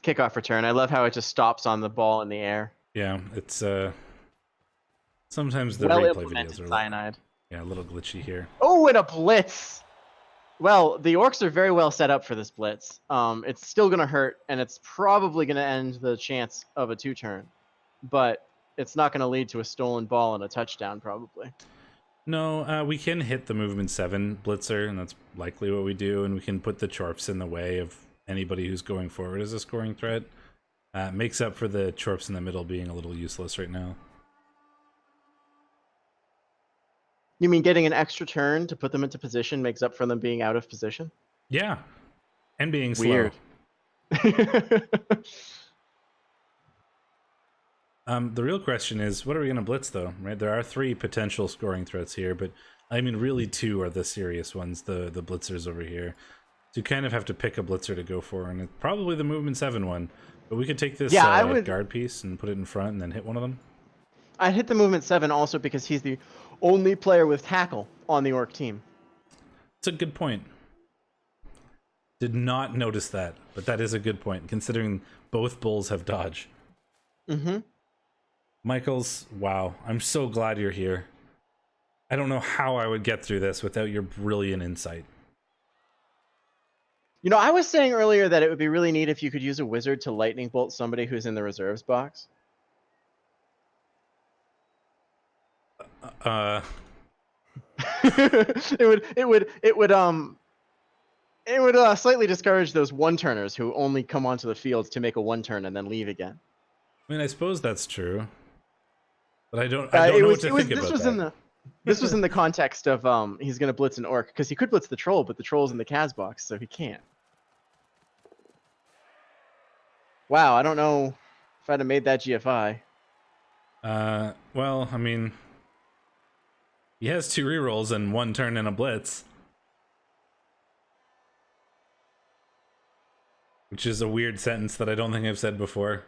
Kickoff return. I love how it just stops on the ball in the air. Yeah, it's sometimes the well replay implemented videos are cyanide. a little glitchy here. Oh, and a blitz. Well, the orcs are very well set up for this blitz. It's still gonna hurt, and it's probably gonna end the chance of a 2-turn, but it's not gonna lead to a stolen ball and a touchdown, probably. No, we can hit the movement 7 blitzer, and that's likely what we do, and we can put the chorps in the way of anybody who's going forward as a scoring threat. Makes up for the chorps in the middle being a little useless right now. You mean getting an extra turn to put them into position makes up for them being out of position? Yeah, and being slow. Weird. The real question is, what are we going to blitz, though? Right? There are 3 potential scoring threats here, but I mean, really 2 are the serious ones, the blitzers over here. So you kind of have to pick a blitzer to go for, and it's probably the movement 7 one. But we could take this Yeah, I would. guard piece and put it in front and then hit one of them. I'd hit the movement 7 also because he's the only player with tackle on the orc team. It's a good point. Did not notice that, but that is a good point, considering both bulls have dodge. Mm-hmm. Michaels, wow, I'm so glad you're here. I don't know how I would get through this without your brilliant insight. You know, I was saying earlier that it would be really neat if you could use a wizard to lightning bolt somebody who's in the reserves box. It would slightly discourage those one-turners who only come onto the field to make a one-turn and then leave again. I mean, I suppose that's true, but I don't know what to think about that. This was in the context of he's going to blitz an orc, because he could blitz the troll, but the troll's in the Kaz box, so he can't. Wow, I don't know if I'd have made that GFI. Well, I mean, he has 2 rerolls and 1 turn and a blitz, which is a weird sentence that I don't think I've said before.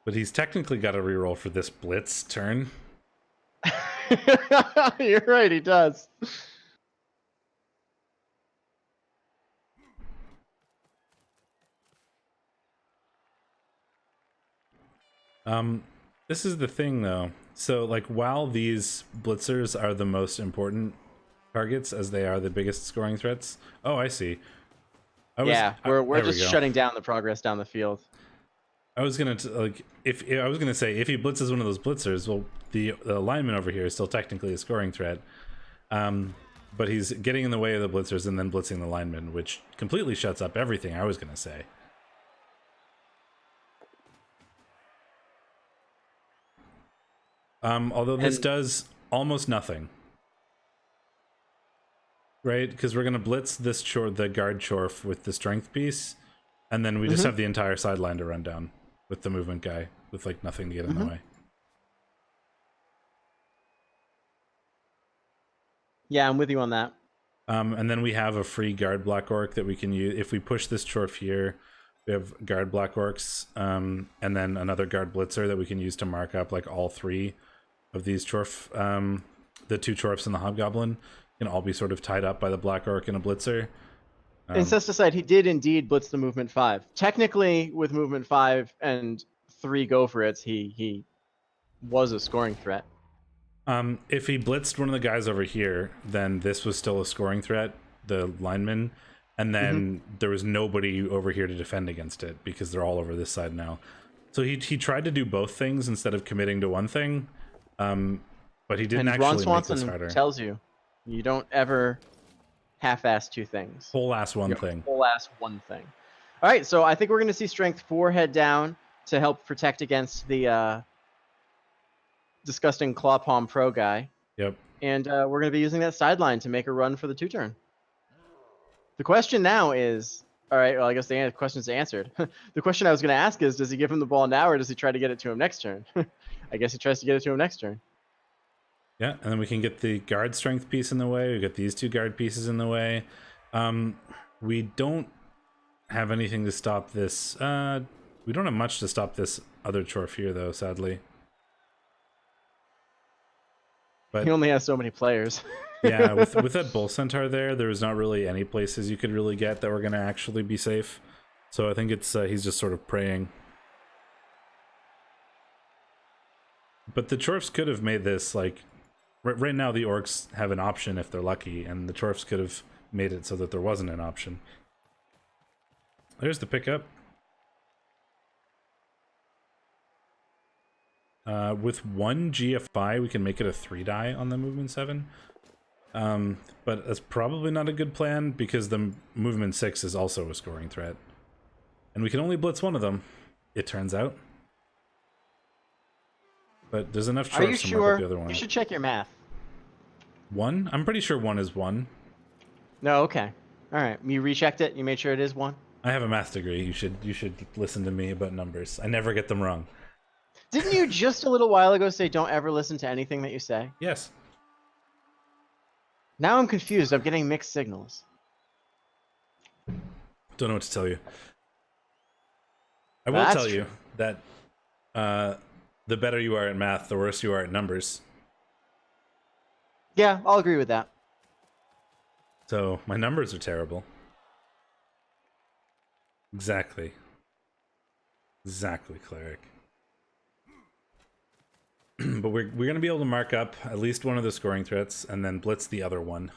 But he's technically got a reroll for this blitz turn. You're right, he does. This is the thing, though. So, like, while these blitzers are the most important targets, as they are the biggest scoring threats. Oh, I see. We're just shutting down the progress down the field. I was gonna if I was gonna say if he blitzes one of those blitzers, well, the lineman over here is still technically a scoring threat, but he's getting in the way of the blitzers and then blitzing the lineman, which completely shuts up everything I was gonna say. Although this does almost nothing, right? Because we're gonna blitz this the guard chorf with the strength piece, and then we just have the entire sideline to run down with the movement guy with like nothing to get in the way. Yeah, I'm with you on that. And then we have a free guard black orc that we can use if we push this chorf here. We have guard black orcs, and then another guard blitzer that we can use to mark up like all 3 of these chorf. The 2 chorfs and the hobgoblin can all be sort of tied up by the black orc and a blitzer. Incesticide, he did indeed blitz the movement 5. Technically, with movement 5 and 3 go for it, he was a scoring threat. If he blitzed one of the guys over here, then this was still a scoring threat, the lineman, and then there was nobody over here to defend against it because they're all over this side now. So he tried to do both things instead of committing to one thing, but he didn't actually Ron Swanson make this harder. Tells you, you don't ever half-ass 2 things. Whole-ass one thing. Whole-ass one thing. All right, so I think we're going to see Strength 4 head down to help protect against the disgusting Claw Palm Pro guy. Yep. And we're going to be using that sideline to make a run for the 2-turn. The question now is, all right, well, I guess the question's answered. The question I was going to ask is, does he give him the ball now or does he try to get it to him next turn? I guess he tries to get it to him next turn. Yeah, and then we can get the guard strength piece in the way. We get these 2 guard pieces in the way. We don't have anything to stop this. We don't have much to stop this other chorf here, though, sadly. But he only has so many players. Yeah, with that bull centaur there was not really any places you could really get that were going to actually be safe. So I think it's he's just sort of praying. But the chorfs could have made this like right now the orcs have an option if they're lucky, and the chorfs could have made it so that there wasn't an option. There's the pickup. With 1 GFI, we can make it a 3-die on the movement 7. But that's probably not a good plan because the movement 6 is also a scoring threat. And we can only blitz one of them, it turns out. But there's enough Are you tropes to mark up the other one. You should check your math. 1? I'm pretty sure 1 is 1. No, okay. All right. You rechecked it? You made sure it is 1? I have a math degree. You should listen to me about numbers. I never get them wrong. Didn't you just a little while ago say don't ever listen to anything that you say? Yes. Now I'm confused. I'm getting mixed signals. Don't know what to tell you. I will That's tell true. you that the better you are at math, the worse you are at numbers. Yeah, I'll agree with that. So my numbers are terrible. Exactly. Exactly, cleric. But we're gonna be able to mark up at least one of the scoring threats and then blitz the other one.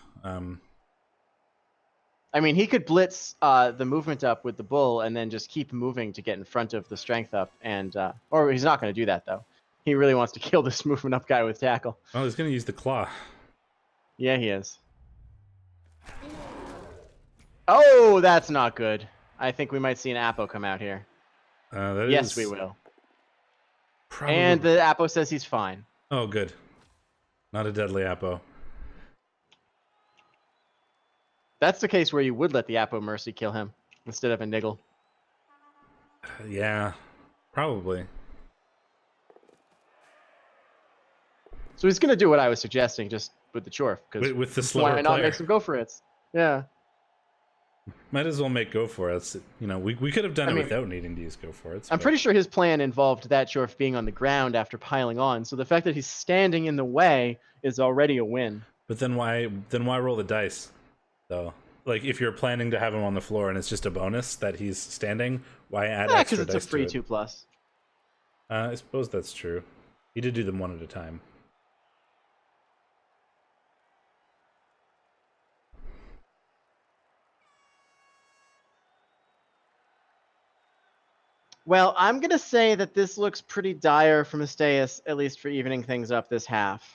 I mean, he could blitz the movement up with the bull and then just keep moving to get in front of the strength up, and or he's not going to do that though. He really wants to kill this movement up guy with tackle. Oh, he's gonna use the claw. Yeah, he is. Oh, that's not good. I think we might see an Apo come out here. Yes, we will. Probably... And the Apo says he's fine. Oh, good. Not a deadly Apo. That's the case where you would let the Apo Mercy kill him instead of a Niggle. Yeah, probably. So he's gonna do what I was suggesting, just with the Chorf, because With the slower why not player. make some go for it? Yeah. Might as well make go for it. You know, we could have done it without needing to use go for it. I'm pretty sure his plan involved that Chorf being on the ground after piling on, so the fact that he's standing in the way is already a win. But then why roll the dice, though? Like, if you're planning to have him on the floor and it's just a bonus that he's standing, why add extra dice? Because it's a free 2+. I suppose that's true. He did do them one at a time. Well, I'm going to say that this looks pretty dire from Asteus, at least for evening things up this half.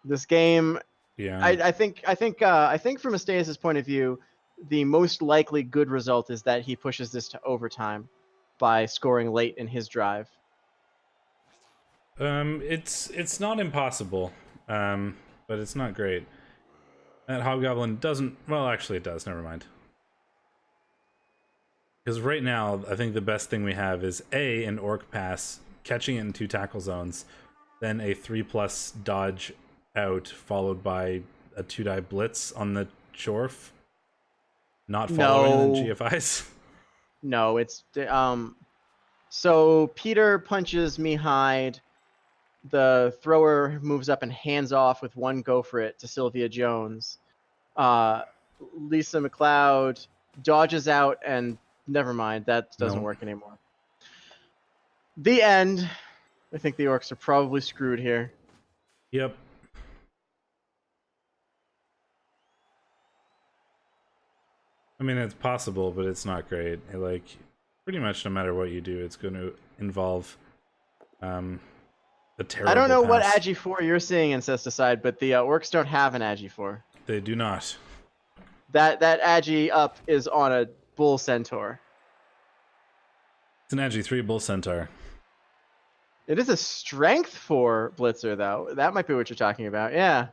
This game, Yeah. I think from Asteus' point of view, the most likely good result is that he pushes this to overtime by scoring late in his drive. It's not impossible, but it's not great. That Hobgoblin doesn't... Well, actually it does. Never mind. Because right now, I think the best thing we have is A, an Orc Pass, catching it in 2 tackle zones, then a 3+ dodge out, followed by a 2-die blitz on the Chorf. Not following the GFIs. No, it's... So Peter punches Mihide. The thrower moves up and hands off with 1 go for it to Sylvia Jones. Lisa McLeod dodges out and never mind, that doesn't work anymore. The end. I think the Orcs are probably screwed here. Yep. I mean, it's possible, but it's not great. Like, pretty much no matter what you do, it's going to involve a terrible I don't know pass. what Agi 4 you're seeing in Cesticide, but the Orcs don't have an Agi 4. They do not. That Agi up is on a Bull Centaur. It's an Agi 3 Bull Centaur. It is a Strength 4 Blitzer, though. That might be what you're talking about. Yeah.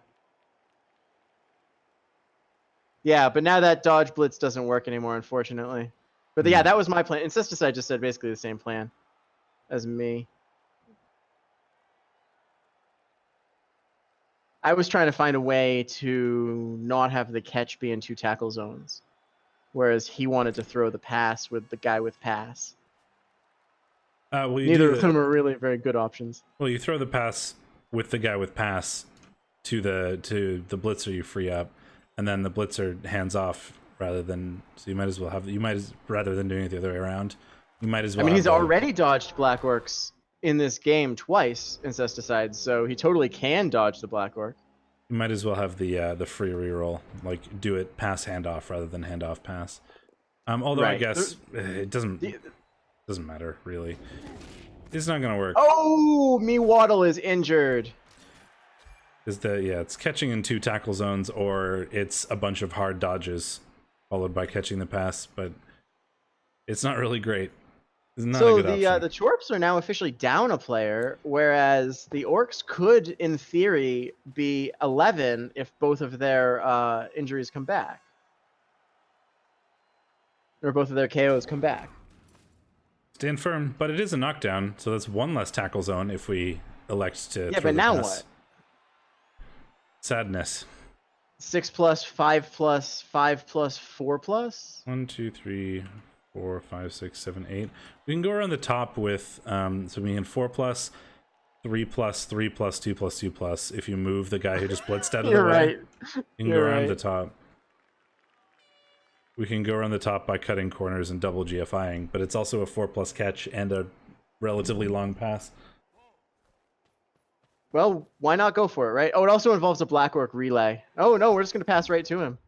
Yeah, but now that dodge blitz doesn't work anymore, unfortunately. But yeah, that was my plan. Incesticide just said basically the same plan as me. I was trying to find a way to not have the catch be in 2 tackle zones, whereas he wanted to throw the pass with the guy with pass. Well, Neither of them are really very good options. Well, you throw the pass with the guy with pass to the blitzer you free up, and then the blitzer hands off rather than... So you might as well have... rather than doing it the other way around, you might as well... I mean, he's already dodged Black Orcs in this game twice, Incesticide, so he totally can dodge the Black Orc. You might as well have the free reroll, like do it pass handoff rather than handoff pass. Although right. I guess it doesn't matter really. It's not gonna work. Oh, me Waddle is injured. It's catching in 2 tackle zones, or it's a bunch of hard dodges followed by catching the pass, but it's not really great. It's not a good option. The Chorps are now officially down a player, whereas the Orcs could, in theory, be 11 if both of their injuries come back. or both of their KOs come back. Stand firm, but it is a knockdown, so that's one less tackle zone if we elect to Yeah, throw but the now pass. what? Sadness. 6 plus, 5 plus, 5 plus, 4 plus. 1, 2, 3, 4, 5, 6, 7, 8. We can go around the top with so we can 4 plus, 3 plus, 3 plus, 2 plus, 2 plus. If you move the guy who just blitzed out of the You're way, right. you can You're go around right. the top. We can go around the top by cutting corners and double GFIing, but it's also a 4 plus catch and a relatively long pass. Well, why not go for it, right? Oh, it also involves a Black Orc relay. Oh no, we're just gonna pass right to him.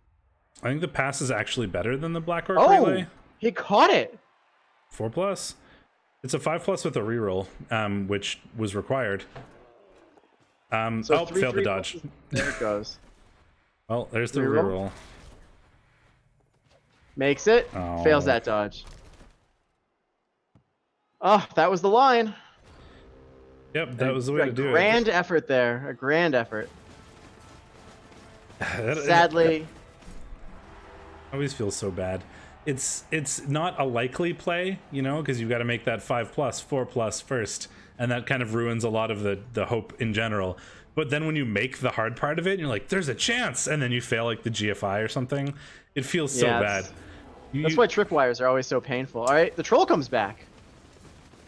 I think the pass is actually better than the Black Orc Oh, relay. he caught it. 4 plus. It's a 5 plus with a reroll, which was required. So three, failed the three dodge. pluses. There it goes. Well, there's the Reroll? reroll. Makes it. Oh. Fails that dodge. Oh, that was the line. Yep, that was the way to do it. A grand effort there. A grand effort. it. Sadly. Always feels so bad. It's not a likely play, you know, because you've got to make that 5 plus, 4 plus first, and that kind of ruins a lot of the hope in general. But then when you make the hard part of it, and you're like, there's a chance, and then you fail like the GFI or something, it feels so bad. That's why tripwires are always so painful. All right, the troll comes back.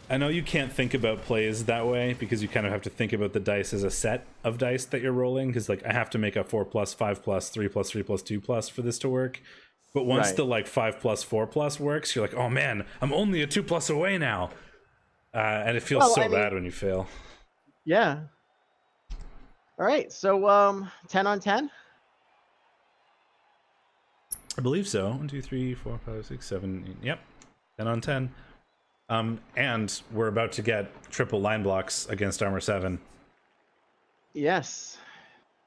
I know you can't think about plays that way because you kind of have to think about the dice as a set of dice that you're rolling, because like I have to make a 4 plus, 5 plus, 3 plus, 3 plus, 2 plus for this to work. But once the like 5 plus, 4 plus works, you're like, oh man, I'm only a 2 plus away now. And it feels bad when you fail. Yeah. All right, so 10 on 10? I believe so. 1, 2, 3, 4, 5, 6, 7, 8. Yep. 10 on 10. And we're about to get triple line blocks against Armor 7. Yes.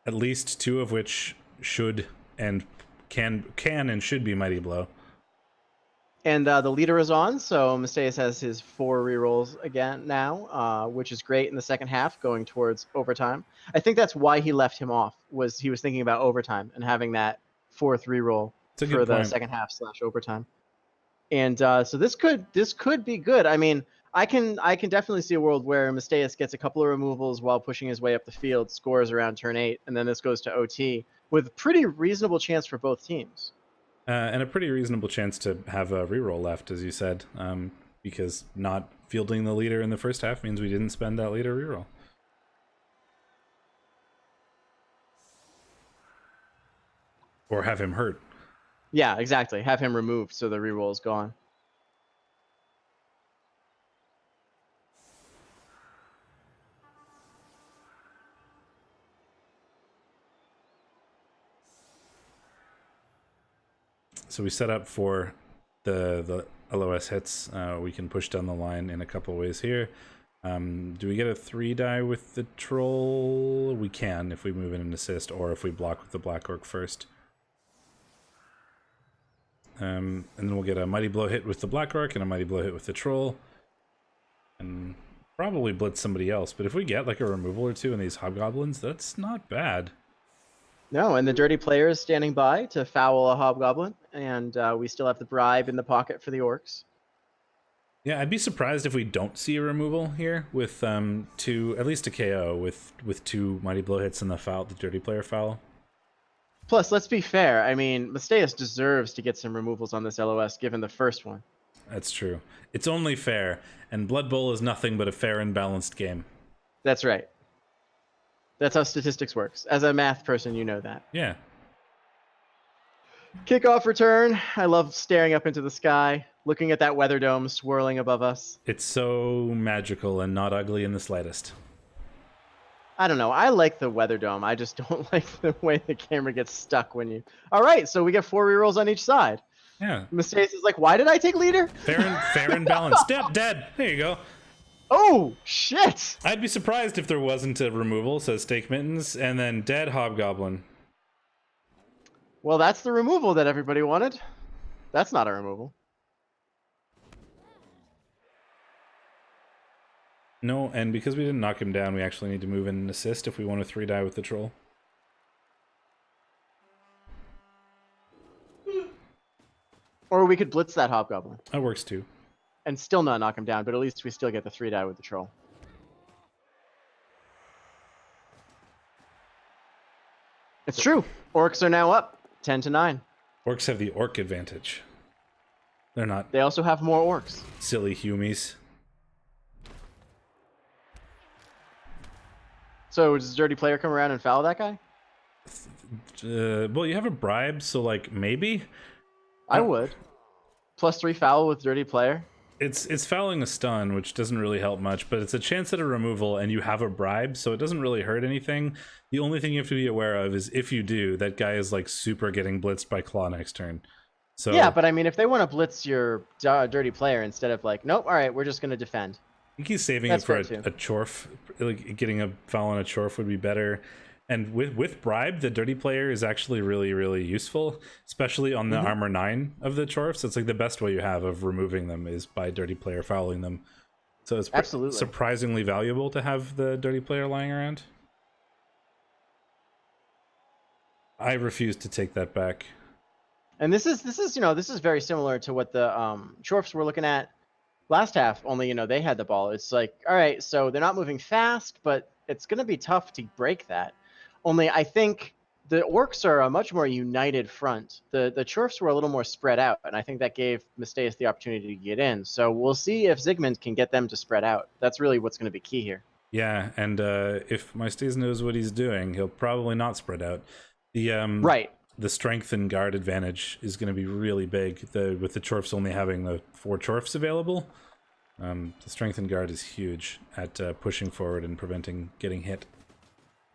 At least 2 of which should and can and should be Mighty Blow. And the leader is on, so Masteius has his 4 rerolls again now, which is great in the second half, going towards overtime. I think that's why he left him off, was he was thinking about overtime and having that 4th reroll for the second half / overtime. And so this could be good. I mean, I can definitely see a world where Masteius gets a couple of removals while pushing his way up the field, scores around turn 8, and then this goes to OT with pretty reasonable chance for both teams. And a pretty reasonable chance to have a reroll left, as you said, because not fielding the leader in the first half means we didn't spend that leader reroll. Or have him hurt. Yeah, exactly. Have him removed so the reroll is gone. So we set up for the LOS hits. We can push down the line in a couple ways here. Do we get a 3 die with the troll? We can if we move in an assist, or if we block with the Black Orc first. And then we'll get a Mighty Blow hit with the Black Orc and a Mighty Blow hit with the troll. And probably blitz somebody else. But if we get like a removal or 2 in these hobgoblins, that's not bad. No, and the dirty player is standing by to foul a hobgoblin, and we still have the bribe in the pocket for the orcs. Yeah, I'd be surprised if we don't see a removal here with 2, at least a KO with 2 Mighty Blow hits and the dirty player foul. Plus, let's be fair. I mean, Masteius deserves to get some removals on this LOS given the first one. That's true. It's only fair, and Blood Bowl is nothing but a fair and balanced game. That's right. That's how statistics works. As a math person, you know that. Yeah. Kickoff return. I love staring up into the sky, looking at that weather dome swirling above us. It's so magical and not ugly in the slightest. I don't know. I like the weather dome. I just don't like the way the camera gets stuck when you... All right, so we get 4 rerolls on each side. Yeah. Masteius is like, why did I take leader? Fair and balanced. Dead. There you go. Oh, shit. I'd be surprised if there wasn't a removal, says Stake Mittens, and then dead hobgoblin. Well, that's the removal that everybody wanted. That's not a removal. No, and because we didn't knock him down, we actually need to move in and assist if we want to 3 die with the troll. Or we could blitz that hobgoblin That works too. and still not knock him down, but at least we still get the 3 die with the troll. It's true. Orcs are now up 10-9. Orcs have the orc advantage. They're not They also have more orcs. silly humies. So does Dirty Player come around and foul that guy? Well, you have a bribe, so like maybe I would. +3 foul with Dirty Player. it's fouling a stun, which doesn't really help much, but it's a chance at a removal, and you have a bribe, so it doesn't really hurt anything. The only thing you have to be aware of is if you do, that guy is like super getting blitzed by Claw next turn. So Yeah, but I mean, if they want to blitz your Dirty Player instead of like, nope, all right, we're just going to defend. I think he's saving That's it for fair, a chorf. Like getting a foul on a chorf would be better. And with bribe, the Dirty Player is actually really, really useful, especially on the armor 9 of the chorfs. It's like the best way you have of removing them is by Dirty Player fouling them. So it's Absolutely surprisingly valuable to have the Dirty Player lying around. I refuse to take that back. And this is very similar to what the chorfs were looking at last half. Only they had the ball. It's like, all right, so they're not moving fast, but it's going to be tough to break that. Only I think the orcs are a much more united front. The chorfs were a little more spread out, and I think that gave Mistaeus the opportunity to get in. So we'll see if Zygmunt can get them to spread out. That's really what's going to be key here. Yeah, and if Mistaeus knows what he's doing, he'll probably not spread out. The Right. The strength and guard advantage is going to be really big. With the chorfs only having the 4 chorfs available, the strength and guard is huge at pushing forward and preventing getting hit.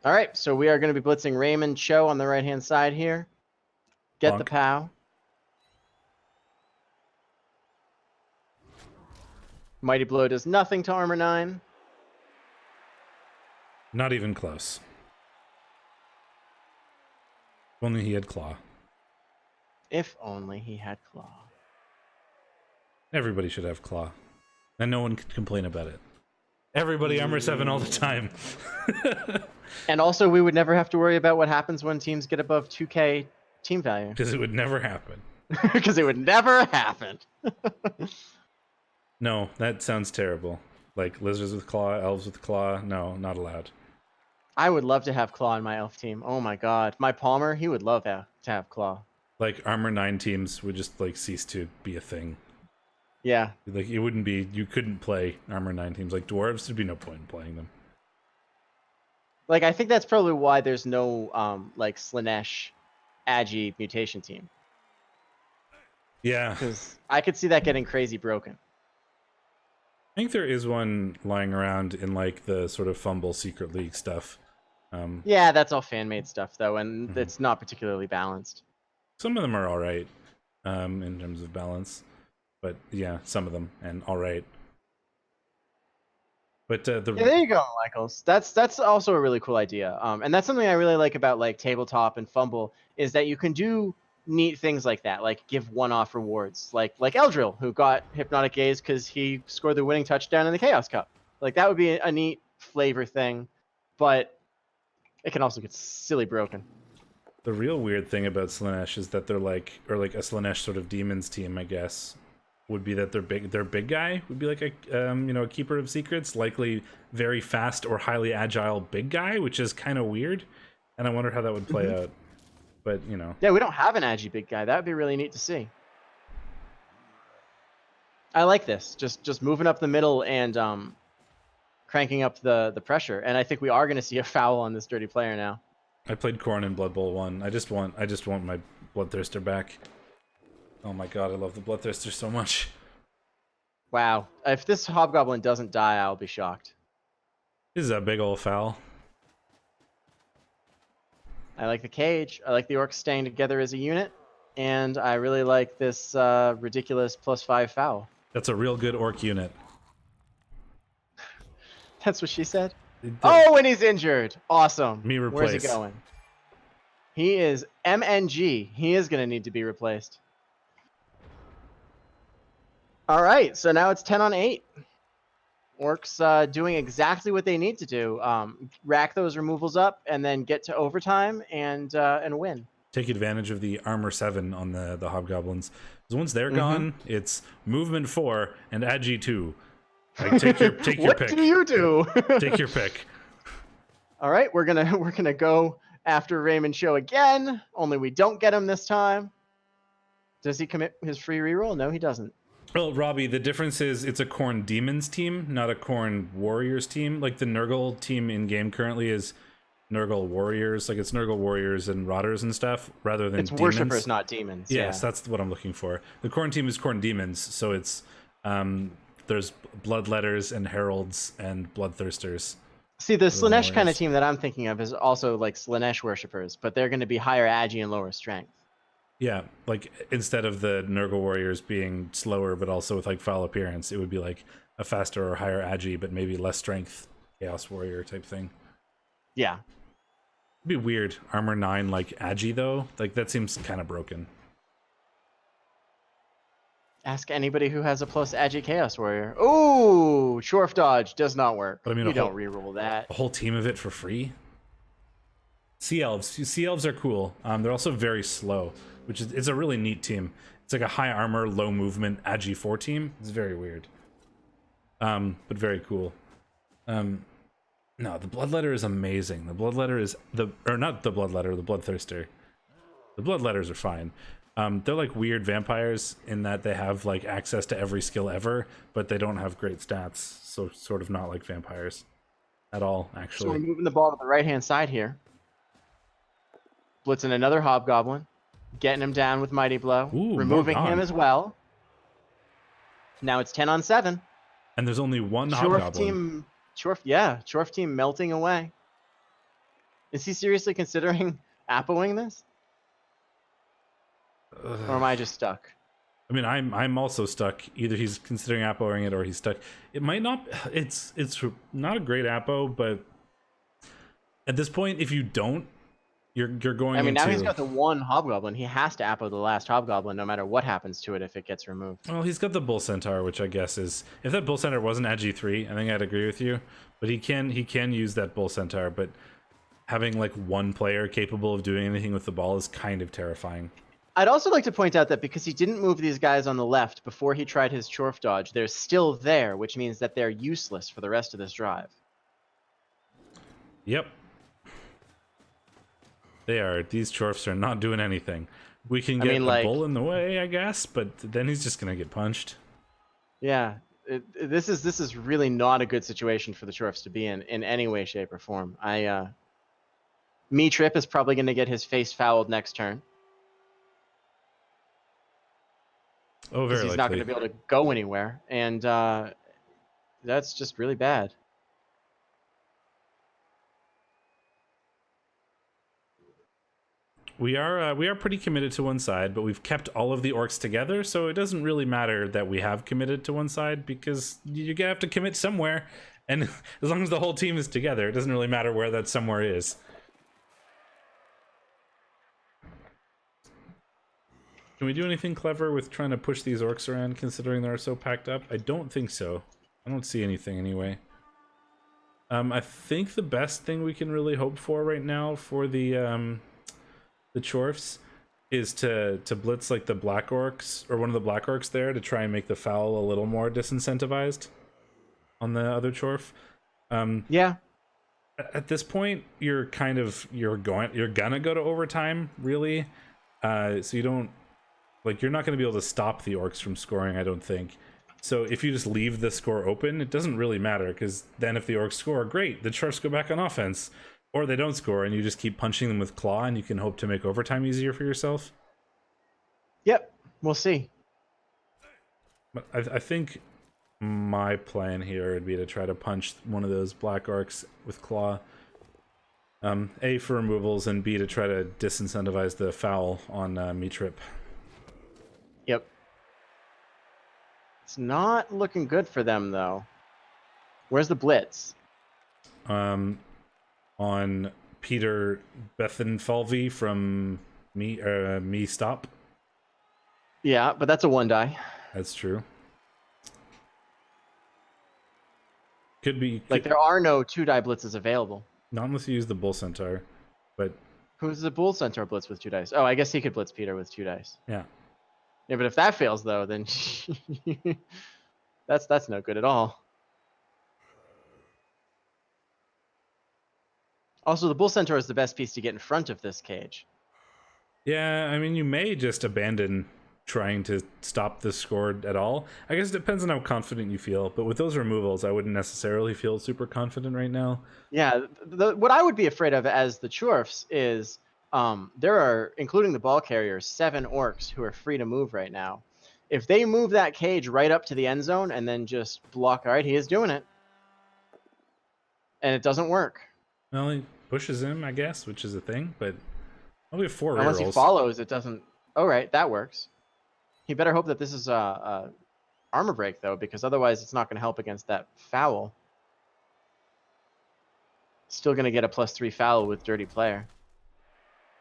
All right, so we are going to be blitzing Raymond Cho on the right-hand side here. Get the Bonk. POW. Mighty Blow does nothing to armor 9. Not even close. If only he had claw. If only he had claw. Everybody should have claw. And no one could complain about it. Everybody armor 7 all the time. And also, we would never have to worry about what happens when teams get above 2k team value. Because it would never happen. Because it would never happen. No, that sounds terrible. Like lizards with claw, elves with claw. No, not allowed. I would love to have claw on my elf team. Oh my god. My Palmer, he would love to have claw. Like armor 9 teams would just like cease to be a thing. Yeah. Like it wouldn't be, you couldn't play armor 9 teams. Like dwarves, there'd be no point in playing them. Like, I think that's probably why there's no, like, Slanesh Agi mutation team. Yeah. Because I could see that getting crazy broken. I think there is one lying around in like the sort of Fumble Secret League stuff. Yeah, that's all fan-made stuff, though, and it's not particularly balanced. Some of them are all right in terms of balance. But yeah, some of them, and all right. But Yeah, there you go, Michaels. That's also a really cool idea. And that's something I really like about like tabletop and Fumble is that you can do neat things like that, like give one-off rewards, like Eldril, who got Hypnotic Gaze because he scored the winning touchdown in the Chaos Cup. Like that would be a neat flavor thing, but it can also get silly broken. the real weird thing about Slanesh is that they're like, or like a Slanesh sort of demons team, I guess, would be that their big guy would be like a a keeper of secrets, likely very fast or highly agile big guy, which is kind of weird, and I wonder how that would play out. But Yeah, we don't have an Agi big guy. That would be really neat to see. I like this. Just moving up the middle and cranking up the pressure. And I think we are going to see a foul on this Dirty Player now. I played Khorne in Blood Bowl 1. I just want my Bloodthirster back. Oh my god, I love the Bloodthirster so much. Wow. If this Hobgoblin doesn't die, I'll be shocked. This is a big old foul. I like the cage. I like the orcs staying together as a unit. And I really like this ridiculous +5 foul. That's a real good orc unit. That's what she said. Oh, and he's injured. Awesome. Me Where's he replace. going? He is MNG. He is going to need to be replaced. All right, so now it's 10 on 8. Orcs doing exactly what they need to do. Rack those removals up and then get to overtime and win. Take advantage of the armor 7 on the hobgoblins. Because once they're gone, it's movement 4 and agi 2. Like take your pick. What do you do? Take your pick. All right, we're gonna go after Raymond Show again. Only we don't get him this time. Does he commit his free reroll? No, he doesn't. Well, Robbie, the difference is it's a Khorne Demons team, not a Khorne Warriors team. Like the Nurgle team in game currently is Nurgle Warriors. Like it's Nurgle Warriors and Rotters and stuff, rather than It's demons. worshippers, not demons. Yes, that's what I'm looking for. The Khorne team is Khorne Demons, so it's there's Bloodletters and Heralds and Bloodthirsters. See, the Slanesh kind of Warriors. team that I'm thinking of is also like Slanesh worshippers, but they're going to be higher agi and lower strength. Yeah, like instead of the Nurgle Warriors being slower but also with like foul appearance, it would be like a faster or higher agi but maybe less strength Chaos Warrior type thing. Yeah. It'd be weird. Armor 9 like agi though. Like that seems kind of broken. Ask anybody who has a plus agi Chaos Warrior. Ooh, Chorf Dodge does not work. But I mean, you don't reroll that. A whole team of it for free? Sea Elves are cool. They're also very slow, which is it's a really neat team. It's like a high armor, low movement agi 4 team. It's very weird. But very cool. No, the Bloodletter is amazing. The Bloodletter is not the Bloodletter, the Bloodthirster. The Bloodletters are fine. They're like weird vampires in that they have like access to every skill ever, but they don't have great stats. So sort of not like vampires at all, actually. So we're moving the ball to the right-hand side here. Blitzing another Hobgoblin. Getting him down with Mighty Blow. Ooh, removing Morgon. him as well. Now it's 10 on 7. And there's only one Hobgoblin. Chorf team melting away. Is he seriously considering Appoing this? Or am I just stuck? I mean, I'm also stuck. Either he's considering Appoing it or he's stuck. It might not. It's not a great Appo, but at this point, if you don't, you're going. I mean, into... now he's got the one Hobgoblin. He has to Appo the last Hobgoblin, no matter what happens to it if it gets removed. Well, he's got the Bull Centaur, which I guess is if that Bull Centaur wasn't agi 3, I think I'd agree with you. But he can use that Bull Centaur. But having like one player capable of doing anything with the ball is kind of terrifying. I'd also like to point out that because he didn't move these guys on the left before he tried his Chorf Dodge, they're still there, which means that they're useless for the rest of this drive. Yep. They are. These Chorfs are not doing anything. We can get the bull in the way, I guess, but then he's just going to get punched. Yeah. This is really not a good situation for the Chorfs to be in any way, shape, or form. Trip is probably going to get his face fouled next turn. Oh, very likely. He's not going to be able to go anywhere, and that's just really bad. We are pretty committed to one side, but we've kept all of the orcs together, so it doesn't really matter that we have committed to one side because you have to commit somewhere, and as long as the whole team is together, it doesn't really matter where that somewhere is. Can we do anything clever with trying to push these orcs around, considering they're so packed up? I don't think so. I don't see anything anyway. I think the best thing we can really hope for right now for the Chorfs is to blitz like the black orcs or one of the black orcs there to try and make the foul a little more disincentivized on the other Chorf. Yeah. At this point, you're gonna go to overtime, really. So you don't. Like, you're not going to be able to stop the orcs from scoring, I don't think. So if you just leave the score open, it doesn't really matter, because then if the orcs score, great, the Chorfs go back on offense. Or they don't score, and you just keep punching them with claw, and you can hope to make overtime easier for yourself. Yep, we'll see. But I think my plan here would be to try to punch one of those black orcs with claw. A, for removals, and B, to try to disincentivize the foul on Trip. Yep. It's not looking good for them, though. Where's the blitz? On Peter Bethenfalvey from Me Stop. Yeah, but that's a 1-die. That's true. Could be like there are no 2-die blitzes available. Not unless you use the Bull Centaur, but who's the Bull Centaur blitz with 2 dice? Oh, I guess he could blitz Peter with 2 dice. Yeah. Yeah, but if that fails though, then that's no good at all. Also, the Bull Centaur is the best piece to get in front of this cage. Yeah, I mean, you may just abandon trying to stop the score at all. I guess it depends on how confident you feel, but with those removals, I wouldn't necessarily feel super confident right now. Yeah, what I would be afraid of as the Chorfs is there are, including the ball carriers, 7 orcs who are free to move right now. If they move that cage right up to the end zone and then just block, all right, he is doing it. And it doesn't work. Well, he pushes him, I guess, which is a thing, but we have 4 Unless he rerolls. follows, it doesn't. All right, that works. He better hope that this is a armor break, though, because otherwise it's not going to help against that foul. Still going to get a +3 foul with Dirty Player.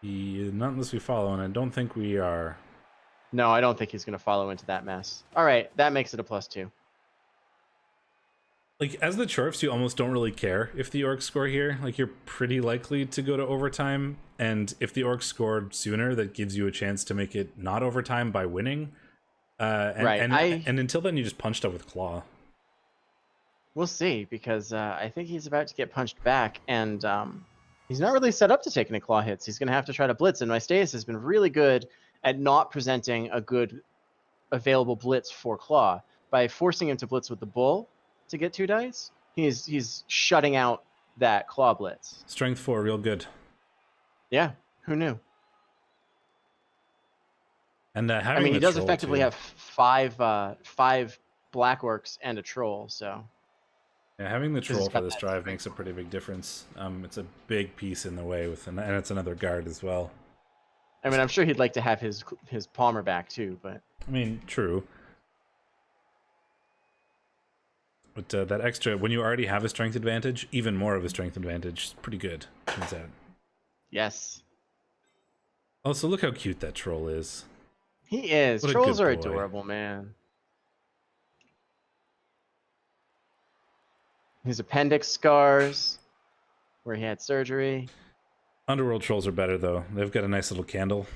Not unless we follow, and I don't think we are. No, I don't think he's going to follow into that mess. All right, that makes it a +2. Like, as the Chorfs, you almost don't really care if the orcs score here. Like, you're pretty likely to go to overtime, and if the orcs scored sooner, that gives you a chance to make it not overtime by winning. And until then, you just punch stuff with Claw. We'll see, because I think he's about to get punched back, and he's not really set up to take any claw hits. He's going to have to try to blitz, and Mystaeus has been really good at not presenting a good available blitz for Claw. By forcing him to blitz with the Bull to get 2 dice, he's shutting out that Claw blitz. Strength 4, real good. Yeah, who knew? And I mean, he does effectively have 5 Black Orcs and a Troll, so... Yeah, having the Troll for this drive makes a pretty big difference. It's a big piece in the way, and it's another guard as well. I mean, I'm sure he'd like to have his Palmer back too, but... I mean, true. But that extra, when you already have a strength advantage, even more of a strength advantage is pretty good, turns out. Yes. Also, look how cute that Troll is. He is. What Trolls are adorable, man. His appendix scars, where he had surgery. Underworld Trolls are better, though. They've got a nice little candle.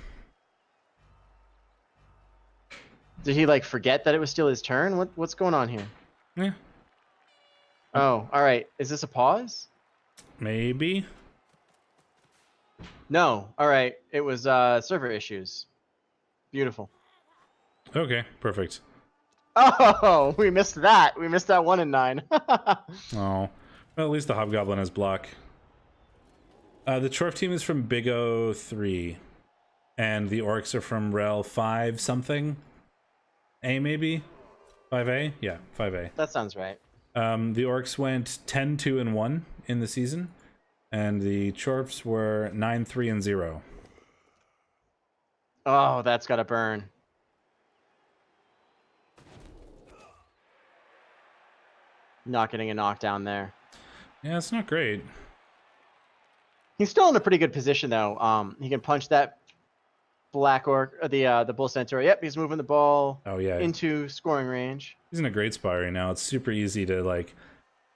Did he, like, forget that it was still his turn? What's going on here? Yeah. Oh, all right. Is this a pause? Maybe. No. All right. It was server issues. Beautiful. Okay, perfect. Oh, we missed that. We missed that 1 in 9. Oh. Well, at least the Hobgoblin has block. The Chorf team is from Big O 3. And the Orcs are from Rel 5 something. A, maybe? 5A? Yeah, 5A. That sounds right. The Orcs went 10-2-1 in the season. And the Chorfs were 9-3-0. Oh, that's got to burn. Not getting a knockdown there. Yeah, it's not great. He's still in a pretty good position, though. He can punch that Black Orc, the Bull Centaur. Yep, he's moving the ball into scoring range. He's in a great spot right now. It's super easy to, like,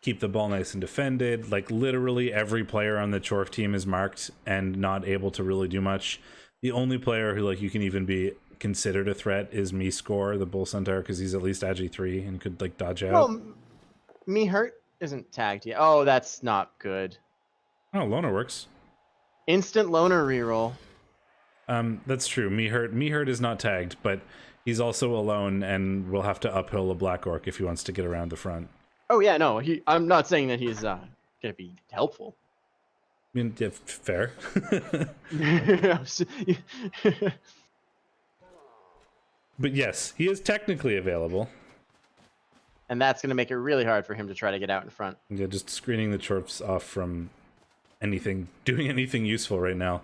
keep the ball nice and defended. Like, literally every player on the Chorf team is marked and not able to really do much. The only player who, like, you can even be considered a threat is me Score, the Bull Centaur, because he's at least Agi 3 and could, like, dodge out. Well, Me Hurt isn't tagged yet. Oh, that's not good. Oh, Loner works. Instant Loner reroll. That's true. Me Hurt is not tagged, but he's also alone and will have to uphill a Black Orc if he wants to get around the front. Oh yeah, no. I'm not saying that he's gonna be helpful. I mean, yeah, fair. But yes, he is technically available. And that's going to make it really hard for him to try to get out in front. Yeah, just screening the Chorfs off from doing anything useful right now.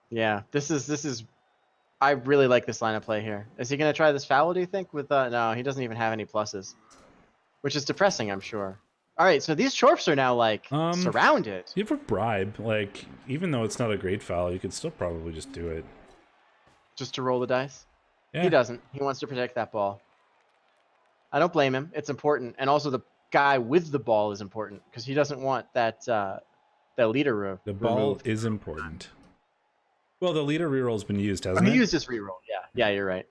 Yeah, this is. I really like this line of play here. Is he going to try this foul, do you think? With no, he doesn't even have any pluses. Which is depressing, I'm sure. All right, so these Chorfs are now, like, surrounded. You have a bribe. Like, even though it's not a great foul, you could still probably just do it. Just to roll the dice? Yeah. He doesn't. He wants to protect that ball. I don't blame him. It's important. And also the guy with the ball is important because he doesn't want that leader removed. The ball is important. Well, the leader reroll's been used, hasn't it? He used his reroll, yeah. Yeah, you're right.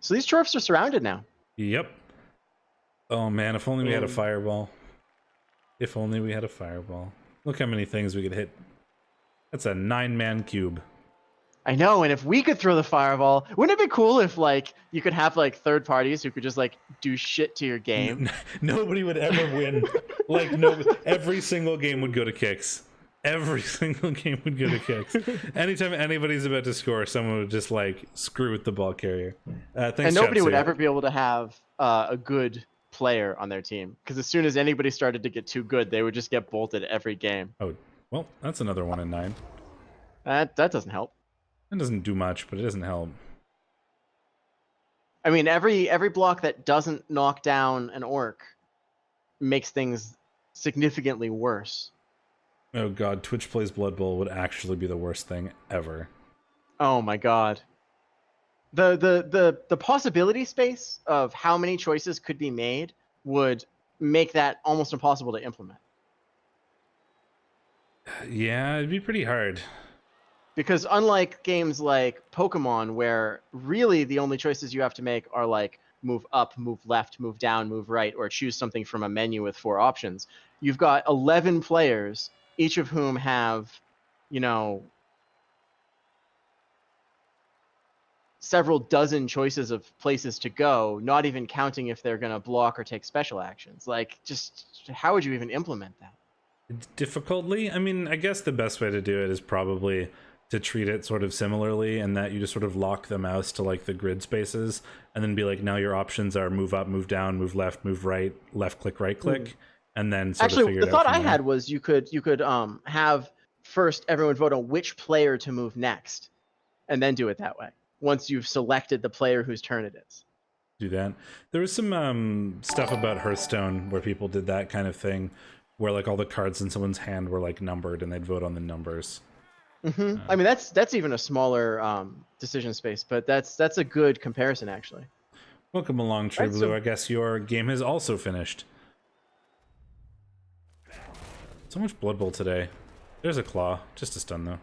So these Chorfs are surrounded now. Yep. Oh man, if only we had a And- fireball. If only we had a fireball. Look how many things we could hit. That's a 9-man cube. I know, and if we could throw the fireball, wouldn't it be cool if like you could have like third parties who could just like do shit to your game? Nobody would ever win. Like no, every single game would go to kicks. Every single game would go to kicks. Anytime anybody's about to score, someone would just like screw with the ball carrier. Thanks, And nobody would Chatsu. ever be able to have a good player on their team, because as soon as anybody started to get too good, they would just get bolted every game. Oh, well, that's another 1 in 9. That doesn't help. It doesn't do much, but it doesn't help. I mean, every block that doesn't knock down an orc makes things significantly worse. Oh god, Twitch Plays Blood Bowl would actually be the worst thing ever. Oh my god. The possibility space of how many choices could be made would make that almost impossible to implement. Yeah, it'd be pretty hard. Because unlike games like Pokemon, where really the only choices you have to make are like move up, move left, move down, move right, or choose something from a menu with 4 options, you've got 11 players, each of whom have, you know, several dozen choices of places to go, not even counting if they're going to block or take special actions. Like, just how would you even implement that? Difficultly? I mean, I guess the best way to do it is probably to treat it sort of similarly, and that you just sort of lock the mouse to like the grid spaces, and then be like, now your options are move up, move down, move left, move right, left click, right click, and then sort of Actually, figure the it out thought from I there. had was you could have first everyone vote on which player to move next, and then do it that way. Once you've selected the player whose turn it is. Do that. There was some stuff about Hearthstone where people did that kind of thing, where like all the cards in someone's hand were like numbered, and they'd vote on the numbers. I mean, that's even a smaller decision space, but that's a good comparison actually. Welcome along, True Right, Blue. so- I guess your game has also finished. So much Blood Bowl today. There's a claw. Just a stun, though.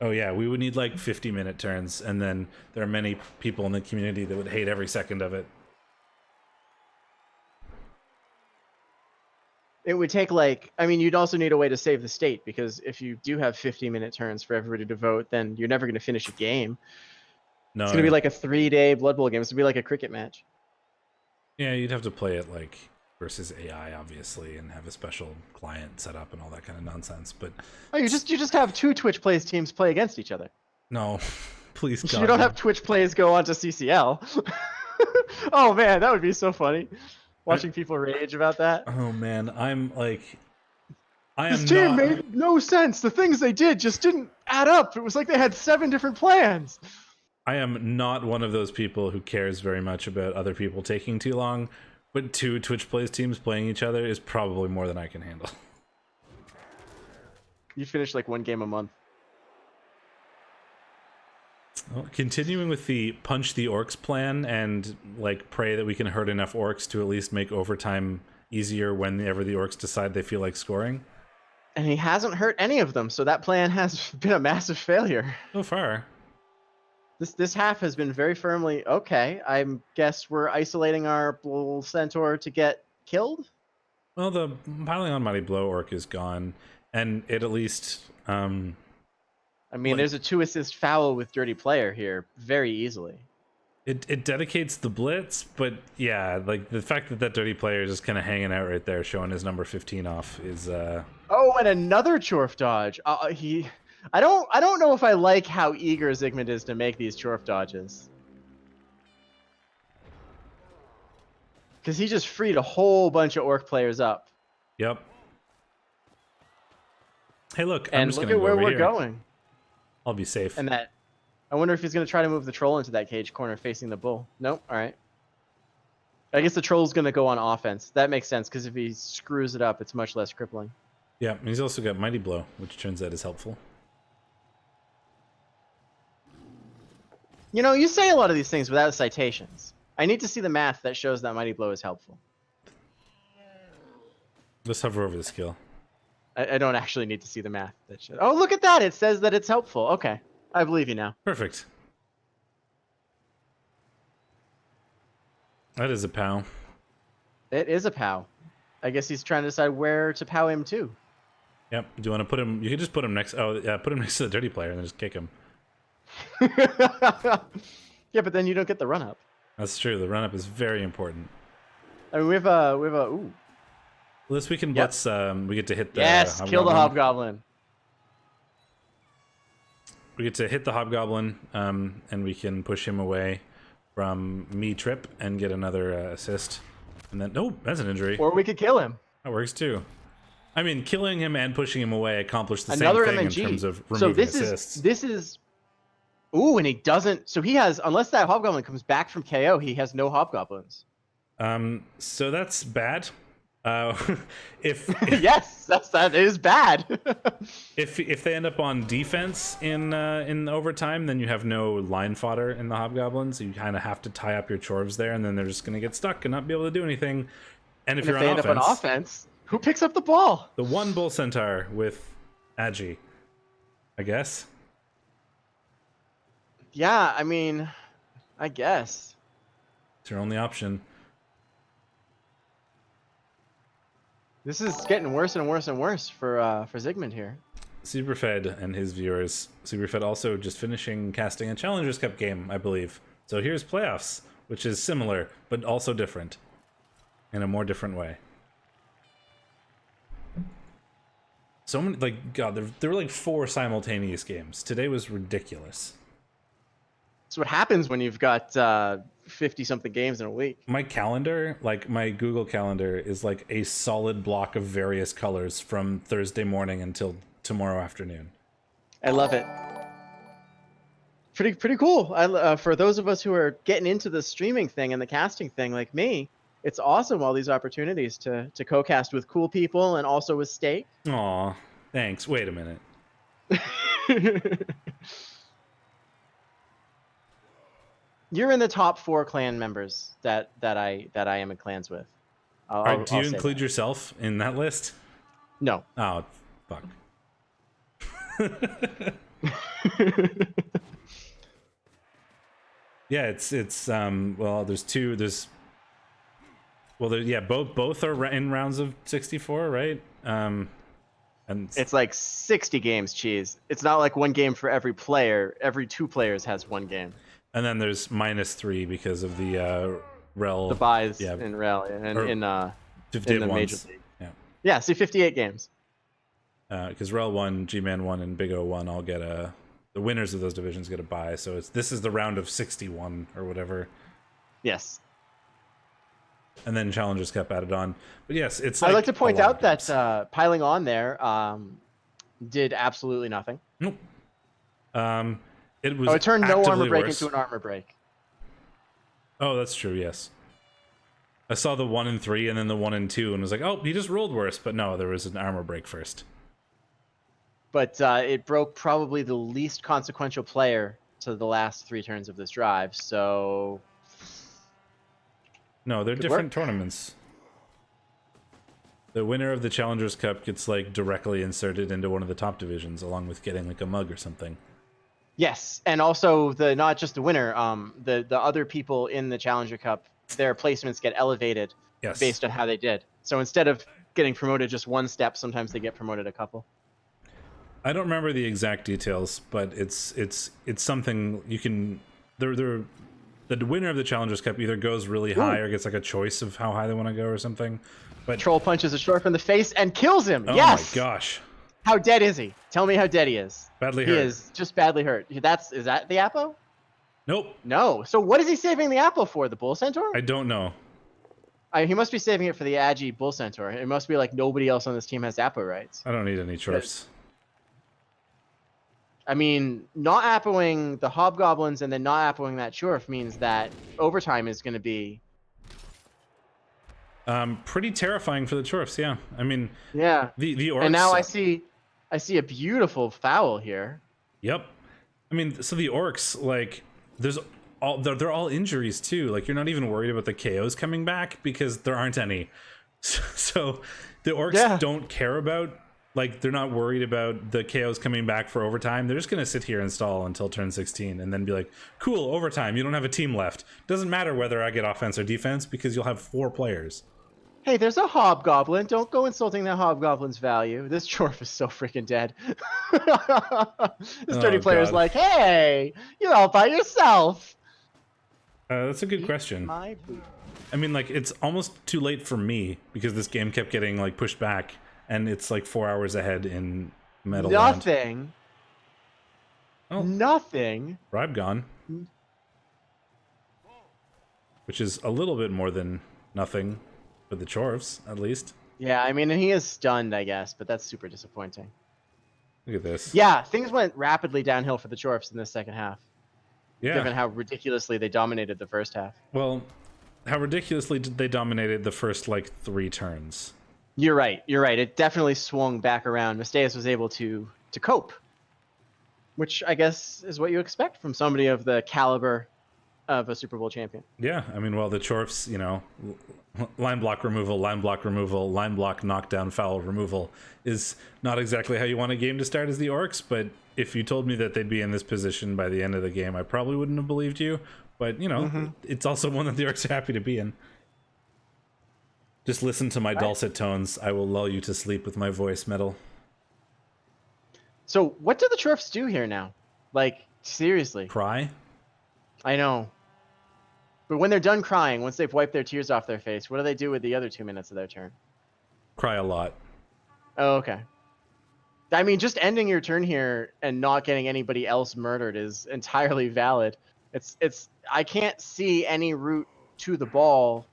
Oh, yeah, we would need like 50-minute turns, and then there are many people in the community that would hate every second of it. It would take like, I mean, you'd also need a way to save the state, because if you do have 50-minute turns for everybody to vote, then you're never going to finish a game. No, It's going to be like a 3-day Blood Bowl game. It's going to be like a cricket match. yeah, you'd have to play it like versus AI, obviously, and have a special client set up and all that kind of nonsense. But Oh, you just have 2 Twitch plays teams play against each other. no, please, God, You don't no. have Twitch plays go onto CCL. Oh man, that would be so funny. Watching people rage about that. Oh man, I'm like, I This am team not. made no sense. The things they did just didn't add up. It was like they had 7 different plans. I am not one of those people who cares very much about other people taking too long, but 2 Twitch Plays teams playing each other is probably more than I can handle. You finish like 1 game a month. Well, continuing with the punch the orcs plan and like pray that we can hurt enough orcs to at least make overtime easier whenever the orcs decide they feel like scoring. And he hasn't hurt any of them, so that plan has been a massive failure. So far. This half has been very firmly okay. I guess we're isolating our Bull Centaur to get killed. Well, the piling on Mighty Blow orc is gone, and it at least I mean, Like- there's a 2-assist foul with Dirty Player here very easily. it dedicates the blitz, but yeah, like the fact that Dirty Player is just kind of hanging out right there, showing his number 15 off, is Oh, and another Chorf dodge. I don't know if I like how eager Zygmunt is to make these Chorf dodges. Because he just freed a whole bunch of orc players up. Yep. Hey, look, I'm And just look gonna at go where over we're here. going. I'll be safe. And that, I wonder if he's going to try to move the troll into that cage corner facing the bull. Nope, alright. I guess the troll's going to go on offense. That makes sense, because if he screws it up, it's much less crippling. Yeah, and he's also got Mighty Blow, which turns out is helpful. You know, you say a lot of these things without citations. I need to see the math that shows that Mighty Blow is helpful. Let's hover over the skill. I don't actually need to see the math that shows. Oh, look at that! It says that it's helpful. Okay, I believe you now. Perfect. That is a POW. It is a POW. I guess he's trying to decide where to POW him to. Yep. Do you want to put him? You could just put him next. Oh, yeah. Put him next to the dirty player and then just kick him. Yeah, but then you don't get the run up. That's true. The run up is very important. I mean, we have a ooh. Well, this weekend, Yep. we get to hit the Yes, kill the hobgoblin. We get to hit the hobgoblin, and we can push him away from me trip and get another assist. And then, oh, that's an injury. Or we could kill him. That works too. I mean, killing him and pushing him away accomplish the Another same thing MNG. in terms of So removing this assists. is. Ooh, and he doesn't. So he has, unless that hobgoblin comes back from KO, he has no hobgoblins. So that's bad. If Yes, that is bad. if they end up on defense in overtime, then you have no line fodder in the hobgoblins. You kind of have to tie up your chorves there, and then they're just gonna get stuck and not be able to do anything. And if And you're if they on end up on offense, who picks up the ball? the one bull centaur with Agi, I guess. Yeah, I mean, I guess. It's your only option. This is getting worse and worse and worse for Zygmunt here. Superfed and his viewers. Superfed also just finishing casting a Challengers Cup game, I believe. So here's playoffs, which is similar, but also different. In a more different way. So many, like, God, there were like 4 simultaneous games. Today was ridiculous. That's what happens when you've got 50-something games in a week. My calendar, like my Google Calendar, is like a solid block of various colors from Thursday morning until tomorrow afternoon. I love it. Pretty cool. For those of us who are getting into the streaming thing and the casting thing, like me, it's awesome. All these opportunities to co-cast with cool people and also with Stake. Aw, thanks. Wait a minute. You're in the top 4 clan members that I am in clans with. Do you say include that. yourself in that list? No. Oh, fuck. Yeah, it's well, there's both are in rounds of 64, right? And It's like 60 games, cheese. It's not like one game for every player. Every 2 players has one game. and then there's -3 because of the rel. The buys yeah, in Rel and in the 58 Major ones. League. Yeah. Yeah, see 58 games. Because Rel 1, G-Man 1, and Big O 1 all get the winners of those divisions get a buy. So this is the round of 61 or whatever. Yes. And then Challengers Cup added on. But yes, it's I'd like to a point lot out of that games. piling on there did absolutely nothing. Nope. It was. Oh, it turned no armor actively break worse. into an armor break. Oh, that's true. Yes. I saw the 1 and 3 and then the 1 and 2 and was like, oh, he just rolled worse. But no, there was an armor break first. But it broke probably the least consequential player to the last 3 turns of this drive. So No, they're Good different work. tournaments. The winner of the Challengers Cup gets like directly inserted into one of the top divisions, along with getting like a mug or something. yes, and also not just the winner, the other people in the Challenger Cup, their placements get elevated Yes. based on how they did. So instead of getting promoted just 1 step, sometimes they get promoted a couple. I don't remember the exact details, but it's something you can. The winner of the Challengers Cup either goes really high or gets like a choice of how high they want to go or something. But Troll punches a short from the face and kills him. oh Yes. my gosh, How dead is he? Tell me how dead he is. badly He hurt. is just badly hurt. Is that the Apo? Nope, No. So what is he saving the Apo for? The Bull Centaur? I don't know. He must be saving it for the Agi Bull Centaur. It must be like nobody else on this team has Apo rights. I don't need any chorfs. I mean, not Apoing the Hobgoblins and then not Apoing that Chorf means that overtime is going to be... Pretty terrifying for the chorfs. Yeah, I mean, Yeah. the orcs. And now I see a beautiful foul here. Yep. I mean, so the orcs, like, they're all injuries too. Like, you're not even worried about the KOs coming back because there aren't any. So the orcs Yeah. don't care about Like, they're not worried about the KOs coming back for overtime. They're just going to sit here and stall until turn 16 and then be like, cool, overtime. You don't have a team left. Doesn't matter whether I get offense or defense because you'll have 4 players. Hey, there's a hobgoblin. Don't go insulting that hobgoblin's value. This dwarf is so freaking dead. This dirty player's God. like, hey, you're all by yourself. That's a good question. My boot. I mean, like, it's almost too late for me because this game kept getting, like, pushed back. And it's like 4 hours ahead in Metal Land. Nothing. Oh. Nothing. Bribe gone. Which is a little bit more than nothing for the Chorfs, at least. Yeah, I mean, and he is stunned, I guess, but that's super disappointing. Look at this. Yeah, things went rapidly downhill for the Chorfs in the second half. Yeah. Given how ridiculously they dominated the first half. Well, how ridiculously they dominated the first, like, 3 turns. You're right. You're right. It definitely swung back around. Masteus was able to cope, which I guess is what you expect from somebody of the caliber of a Super Bowl champion. Yeah, I mean, well, the Chorfs, you know, line block removal, line block knockdown, foul removal is not exactly how you want a game to start as the Orcs, but if you told me that they'd be in this position by the end of the game, I probably wouldn't have believed you. But, you know, it's also one that the Orcs are happy to be in. Just listen to my dulcet tones. I will lull you to sleep with my voice, Metal. So what do the Chorfs do here now? Like, seriously. Cry? I know. But when they're done crying, once they've wiped their tears off their face, what do they do with the other 2 minutes of their turn? Cry a lot. Oh, okay. I mean, just ending your turn here and not getting anybody else murdered is entirely valid. I can't see any route to the ball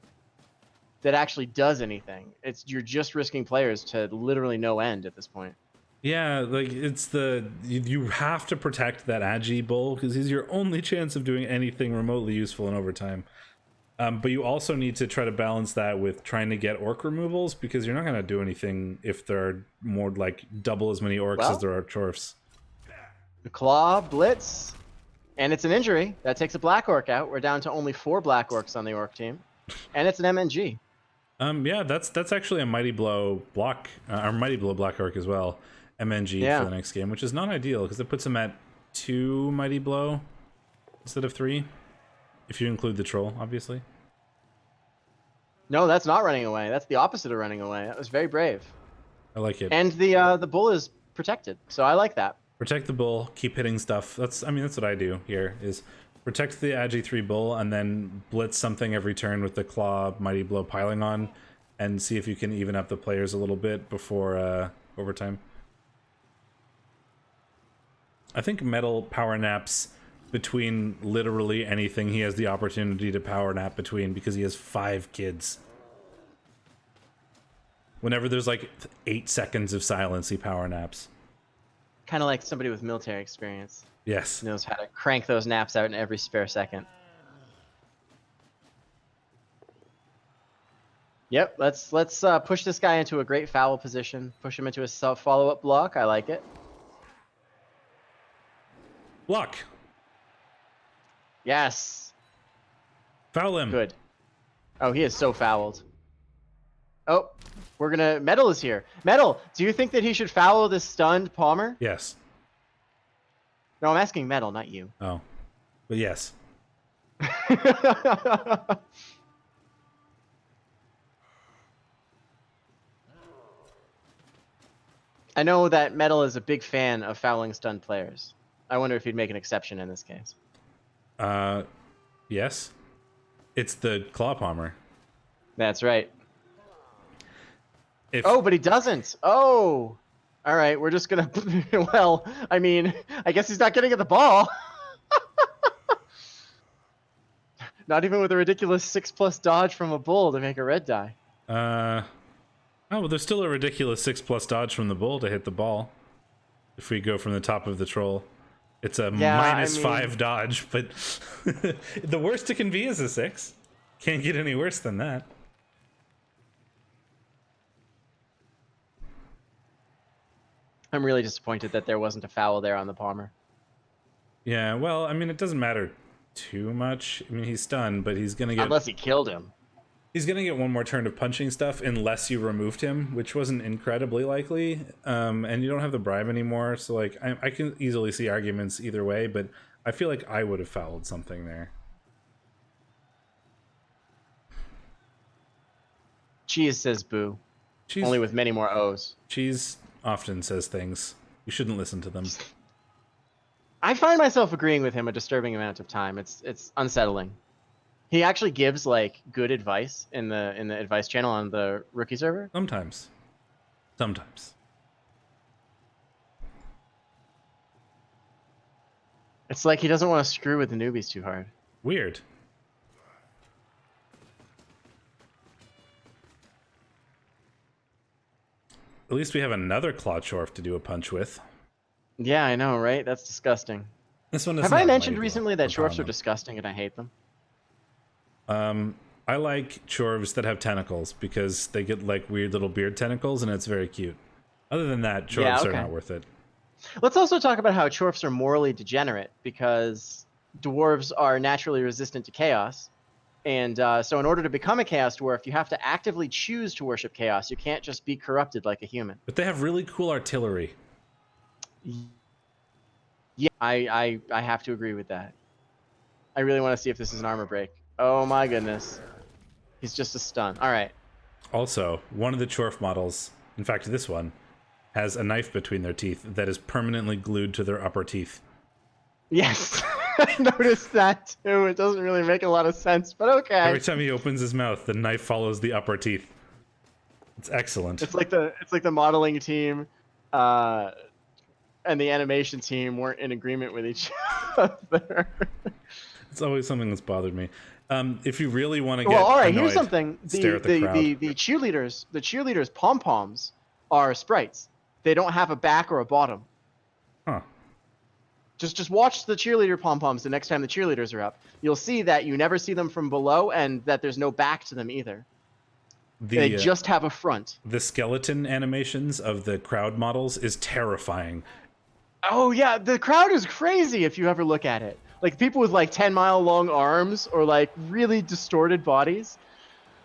that actually does anything. You're just risking players to literally no end at this point. Yeah, like, it's you have to protect that Agi bull because he's your only chance of doing anything remotely useful in overtime. But you also need to try to balance that with trying to get orc removals because you're not going to do anything if there are more like double as many orcs as there are Chorfs. The claw, blitz, and it's an injury. That takes a black orc out. We're down to only 4 black orcs on the orc team. And it's an MNG. Yeah, that's actually a Mighty Blow block, or Mighty Blow Black Orc as well, MNG for the next game, which is not ideal because it puts him at 2 Mighty Blow instead of 3, if you include the Troll, obviously. No, that's not running away. That's the opposite of running away. That was very brave. I like it. And the bull is protected, so I like that. Protect the bull, keep hitting stuff. That's what I do here is protect the Agi 3 bull and then blitz something every turn with the claw Mighty Blow piling on and see if you can even up the players a little bit before overtime. I think Metal power naps between literally anything he has the opportunity to power nap between because he has 5 kids. Whenever there's like 8 seconds of silence, he power naps. Kind of like somebody with military experience. Yes. Knows how to crank those naps out in every spare second. Yep, let's push this guy into a great foul position. Push him into a follow-up block. I like it. Block. Yes. Foul him. Good. Oh, he is so fouled. Oh, Metal is here. Metal, do you think that he should foul this stunned Palmer? Yes. No, I'm asking Metal, not you. Oh. But yes. I know that Metal is a big fan of fouling stunned players. I wonder if he'd make an exception in this case. Yes. It's the Claw Palmer. That's right. Oh, but he doesn't. Oh. All right, we're just going to... Well, I mean, I guess he's not getting at the ball. Not even with a ridiculous 6+ dodge from a bull to make a red die. Oh, well, there's still a ridiculous 6+ dodge from the bull to hit the ball. If we go from the top of the troll. It's a -5 dodge, but the worst it can be is a 6. Can't get any worse than that. I'm really disappointed that there wasn't a foul there on the Palmer. Yeah, well, I mean, it doesn't matter too much. I mean, he's stunned, but he's going to get... Unless he killed him. He's gonna get one more turn of punching stuff unless you removed him, which wasn't incredibly likely. And you don't have the bribe anymore, so like I can easily see arguments either way, but I feel like I would have fouled something there. Cheese says boo. Cheese, Only with many more O's. Cheese often says things. You shouldn't listen to them. I find myself agreeing with him a disturbing amount of time. It's unsettling. He actually gives like good advice in the advice channel on the rookie server. Sometimes. Sometimes. It's like he doesn't want to screw with the newbies too hard. Weird. At least we have another Claw Chorf to do a punch with. Yeah, I know, right? That's disgusting. This one is Have not I mentioned mighty recently blow that for Chorfs are Pound. disgusting and I hate them? I like Chorvs that have tentacles because they get like weird little beard tentacles and it's very cute. Other than that, Chorvs Yeah, are okay. not worth it. Let's also talk about how Chorfs are morally degenerate because dwarves are naturally resistant to chaos. And so in order to become a chaos dwarf, you have to actively choose to worship chaos. You can't just be corrupted like a human. But they have really cool artillery. Yeah, I have to agree with that. I really want to see if this is an armor break. Oh my goodness. He's just a stun. All right. Also, one of the Chorf models, in fact this one, has a knife between their teeth that is permanently glued to their upper teeth. Yes. I noticed that too. It doesn't really make a lot of sense, but okay. Every time he opens his mouth, the knife follows the upper teeth. It's excellent. It's like the modeling team and the animation team weren't in agreement with each other. It's always something that's bothered me. If you really want to get Well, all right, annoyed, here's something. stare at the crowd. The cheerleaders pom-poms are sprites. They don't have a back or a bottom. Huh. Just watch the cheerleader pom-poms the next time the cheerleaders are up. You'll see that you never see them from below and that there's no back to them either. They just have a front. The skeleton animations of the crowd models is terrifying. Oh yeah, the crowd is crazy if you ever look at it. Like people with like 10-mile long arms or like really distorted bodies.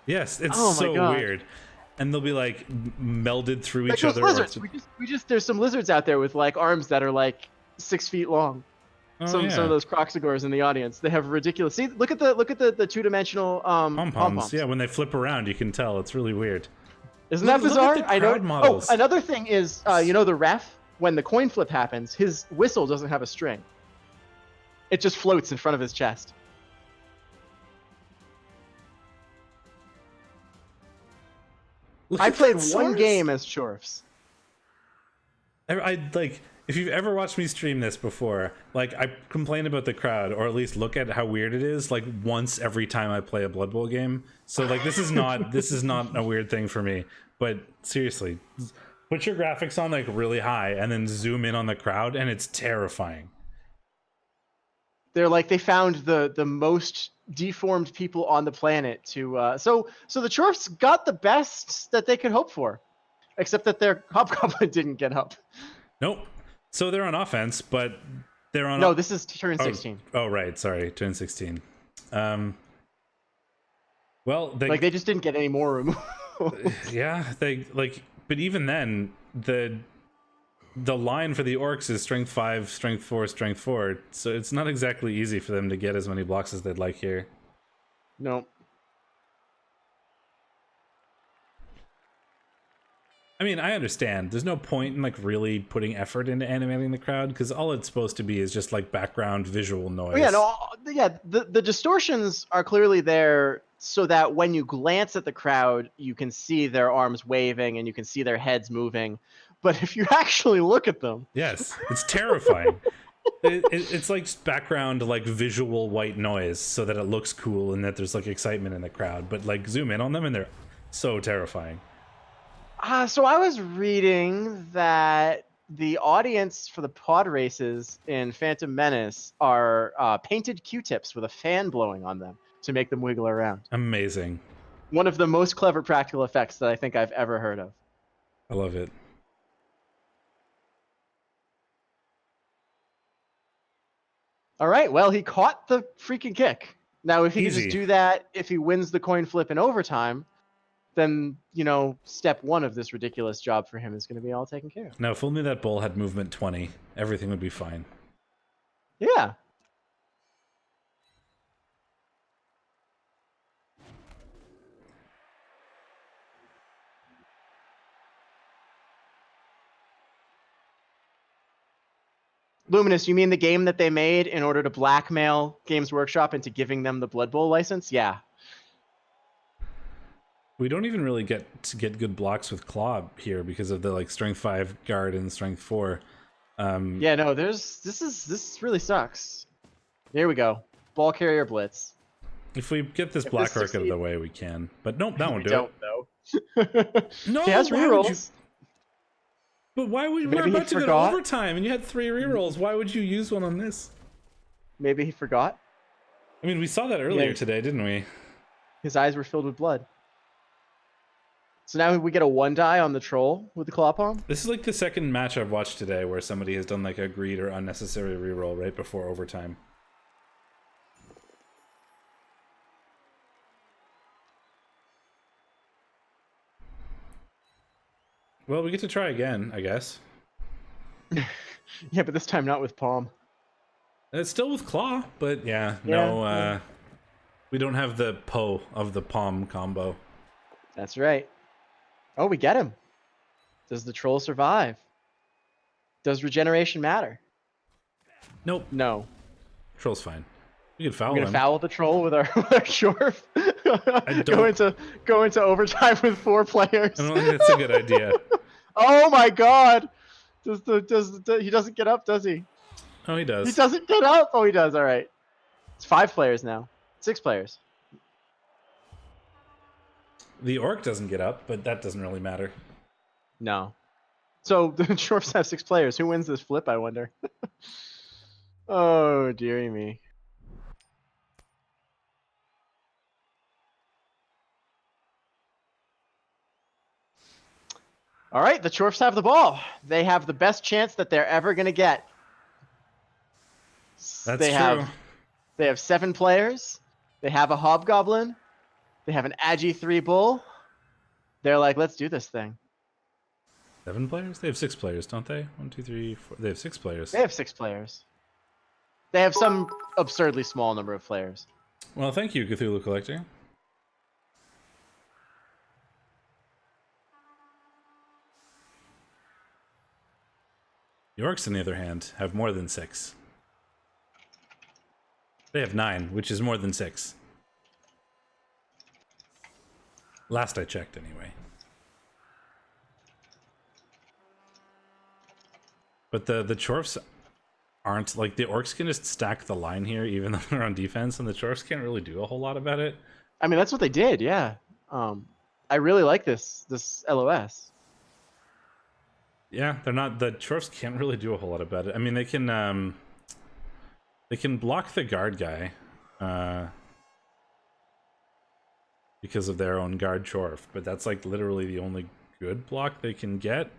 Yes, it's Oh my so God. weird. And they'll be like melded through Like each those other. lizards. We just there's some lizards out there with like arms that are like 6 feet long. Oh, Some yeah. of those croxagores in the audience. They have ridiculous. See, look at the two-dimensional Pom-poms. Yeah, when they flip around, you can tell. It's really weird. Isn't Look- that look at bizarre? the I know. crowd models. Oh, another thing is, you know, the ref, when the coin flip happens, his whistle doesn't have a string. It just floats in front of his chest. Look I at played that one source. game as Chorfs. I like, if you've ever watched me stream this before, like I complain about the crowd, or at least look at how weird it is, like once every time I play a Blood Bowl game. So like this is not a weird thing for me. But seriously, put your graphics on like really high and then zoom in on the crowd, and it's terrifying. They're like they found the most deformed people on the planet to. So the Chorfs got the best that they could hope for, except that their Hobgoblin didn't get up. Nope. So they're on offense, but they're on. No, this is turn 16. Oh right, sorry, turn 16. Well, They just didn't get any more removed. yeah, they like, but even then, the line for the orcs is strength 5, strength 4, strength 4. So it's not exactly easy for them to get as many blocks as they'd like here. No. I mean, I understand. There's no point in like really putting effort into animating the crowd because all it's supposed to be is just like background visual noise. Oh, yeah, no, yeah. The distortions are clearly there so that when you glance at the crowd, you can see their arms waving and you can see their heads moving. But if you actually look at them, Yes, it's terrifying. It's like background, like visual white noise, so that it looks cool and that there's like excitement in the crowd. But like zoom in on them and they're so terrifying. so I was reading that the audience for the pod races in Phantom Menace are painted Q-tips with a fan blowing on them to make them wiggle around. Amazing. One of the most clever practical effects that I think I've ever heard of. I love it. All right, well, he caught the freaking kick. Now, if he can Easy. just do that, if he wins the coin flip in overtime, then, you know, step one of this ridiculous job for him is going to be all taken care of. Now, if only that bull had movement 20, everything would be fine. Yeah. Luminous, you mean the game that they made in order to blackmail Games Workshop into giving them the Blood Bowl license? Yeah. We don't even really get to get good blocks with Claw here because of the like strength 5 guard and strength 4. Yeah, no, this really sucks. Here we go. Ball carrier blitz. If we get this If Black this Orc out of succeeds- the way, we can. But nope, that won't we do don't it. though. No, He has why would you? rerolls. But why would we're Maybe he about to go to forgot. overtime and you had 3 rerolls? Why would you use one on this? Maybe he forgot. I mean, we saw that earlier Yeah. today, didn't we? His eyes were filled with blood. So now we get a 1-die on the troll with the claw palm. This is like the second match I've watched today where somebody has done like a greed or unnecessary reroll right before overtime. Well, we get to try again, I guess. Yeah, but this time not with palm. It's still with claw, but yeah, Yeah, no, yeah. we don't have the Poe of the palm combo. That's right. Oh, we get him. Does the troll survive? Does regeneration matter? Nope, No. Troll's fine. We could foul We're gonna him. foul the troll with our Shorf. don't- go into overtime with 4 players. I don't think that's a good idea. Oh my god! He doesn't get up, does he? Oh, he He does. doesn't get up. Oh, he does. All right. It's 5 players now. 6 players. The orc doesn't get up, but that doesn't really matter. No. So the Shorfs have 6 players. Who wins this flip? I wonder. Oh dearie me. All right, the Chorfs have the ball. They have the best chance that they're ever going to get. That's they true. They have 7 players. They have a Hobgoblin. They have an Agi 3 Bull. They're like, let's do this thing. 7 players? They have 6 players, don't they? 1, 2, 3, 4. They have 6 players. They have 6 players. They have some absurdly small number of players. Well, thank you, Cthulhu Collector. The orcs, on the other hand, have more than 6. They have 9, which is more than 6. Last I checked, anyway. But the Chorfs aren't, like, the orcs can just stack the line here, even though they're on defense, and the Chorfs can't really do a whole lot about it. I mean, that's what they did, yeah. I really like this LOS. Yeah, they're not, the Chorfs can't really do a whole lot about it. I mean, they can block the guard guy, because of their own guard Chorf, but that's like literally the only good block they can get.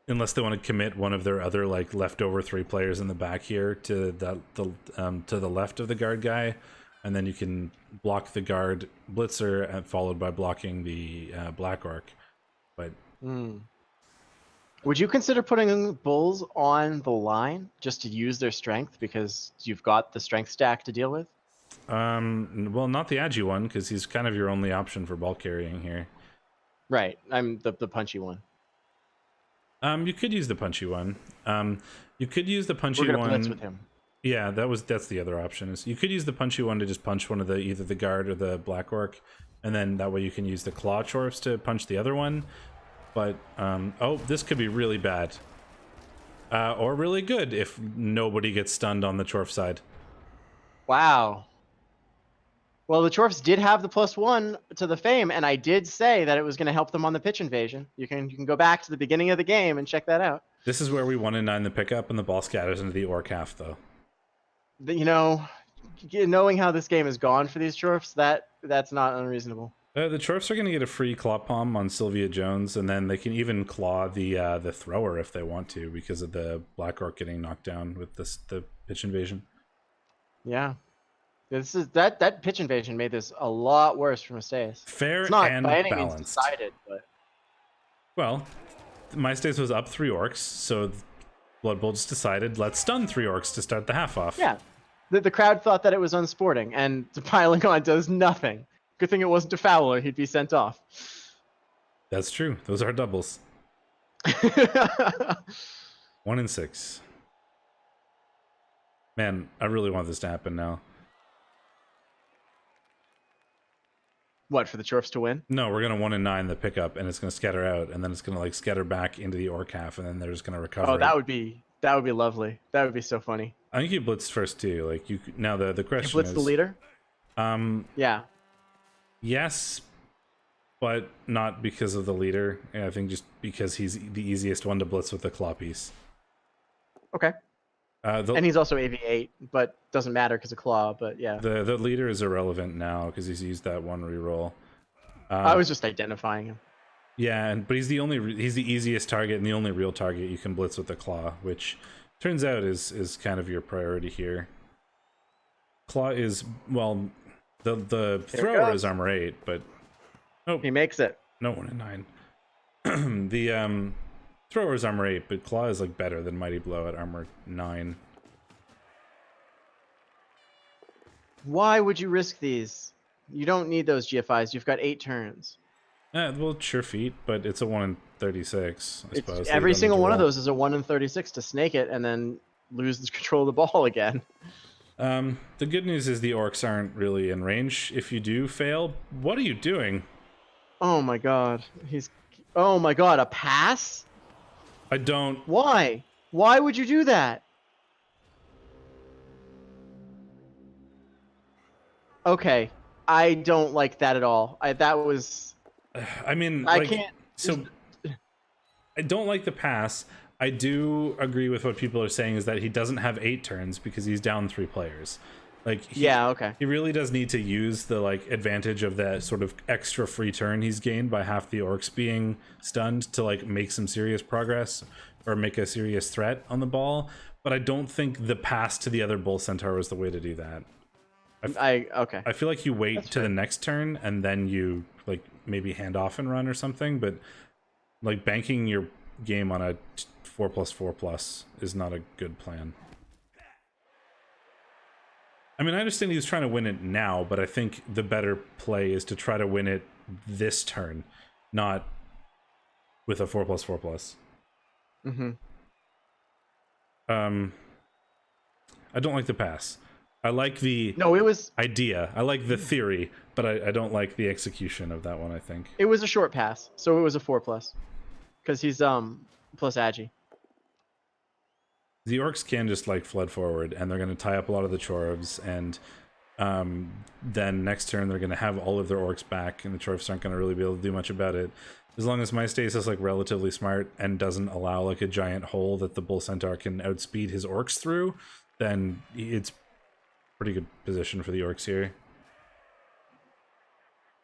Unless they want to commit one of their other like leftover 3 players in the back here to the left of the guard guy, and then you can block the guard blitzer and followed by blocking the black orc. But Would you consider putting bulls on the line just to use their strength because you've got the strength stack to deal with? well, not the Agi one because he's kind of your only option for ball carrying here. Right, I'm the punchy one. You could use the punchy one. You could use the punchy We're gonna one. blitz with him. Yeah, that's the other option. Is you could use the punchy one to just punch one of the either the guard or the black orc, and then that way you can use the claw chorfs to punch the other one. But oh, this could be really bad, or really good if nobody gets stunned on the chorf side. Wow. Well, the Chorfs did have the +1 to the fame, and I did say that it was going to help them on the pitch invasion. You can go back to the beginning of the game and check that out. This is where we 1-9 the pickup, and the ball scatters into the orc half, though. You know, knowing how this game has gone for these Chorfs, that's not unreasonable. The Chorfs are going to get a free claw palm on Sylvia Jones, and then they can even claw the thrower if they want to, because of the black orc getting knocked down with the pitch invasion. Yeah. This is that pitch invasion made this a lot worse for Mistakes. It's Fair not by and any means balanced. decided, but Well, my states was up 3 orcs, so Blood Bowl just decided, let's stun 3 orcs to start the half off. yeah. The crowd thought that it was unsporting, and piling on does nothing. Good thing it wasn't to Fowler, he'd be sent off. That's true. Those are doubles. 1 in 6. Man, I really want this to happen now. What, for the Chorfs to win? No, we're gonna 1 in 9 the pickup, and it's gonna scatter out, and then it's gonna like scatter back into the orc half, and then they're just gonna recover. Oh, that would be lovely. That would be so funny. I think you blitzed first too. Like you now the You question blitz is the leader? Yeah. yes, but not because of the leader. I think just because he's the easiest one to blitz with the claw piece. Okay. And he's also AV8, but doesn't matter because of claw. But yeah, the leader is irrelevant now because he's used that one reroll. I was just identifying him. Yeah, but he's the easiest target and the only real target you can blitz with the claw, which turns out is kind of your priority here. Claw is, well, the thrower is armor 8, but he makes it. No 1 in 9. The thrower is armor 8, but claw is like better than Mighty Blow at armor 9. Why would you risk these? You don't need those GFIs. You've got 8 turns. Well, sure feat, but it's a 1 in 36, I suppose. Every single one of those is a 1 in 36 to snake it and then lose the control of the ball again. The good news is the orcs aren't really in range. If you do fail, what are you doing? Oh my god. Oh my god, a pass? I don't... Why? Why would you do that? Okay. I don't like that at all. That was... I mean, I like, can't... So, I don't like the pass. I do agree with what people are saying is that he doesn't have 8 turns because he's down 3 players. Like, yeah, okay. He really does need to use the like advantage of that sort of extra free turn he's gained by half the orcs being stunned to like make some serious progress or make a serious threat on the ball. But I don't think the pass to the other bull centaur was the way to do that. Okay. I feel like you wait That's to fair. the next turn and then you like maybe hand off and run or something. But like banking your game on a 4+4+ is not a good plan. I mean, I understand he was trying to win it now, but I think the better play is to try to win it this turn, not with a 4+4+. Mm-hmm. I don't like the pass. I like the idea. I like the theory, but I don't like the execution of that one, I think. It was a short pass, so it was a 4+. Because he's plus agi. The orcs can just like flood forward, and they're going to tie up a lot of the chorvs, and then next turn they're going to have all of their orcs back, and the chorvs aren't going to really be able to do much about it. As long as my stace is like relatively smart and doesn't allow like a giant hole that the bull centaur can outspeed his orcs through, then it's pretty good position for the orcs here.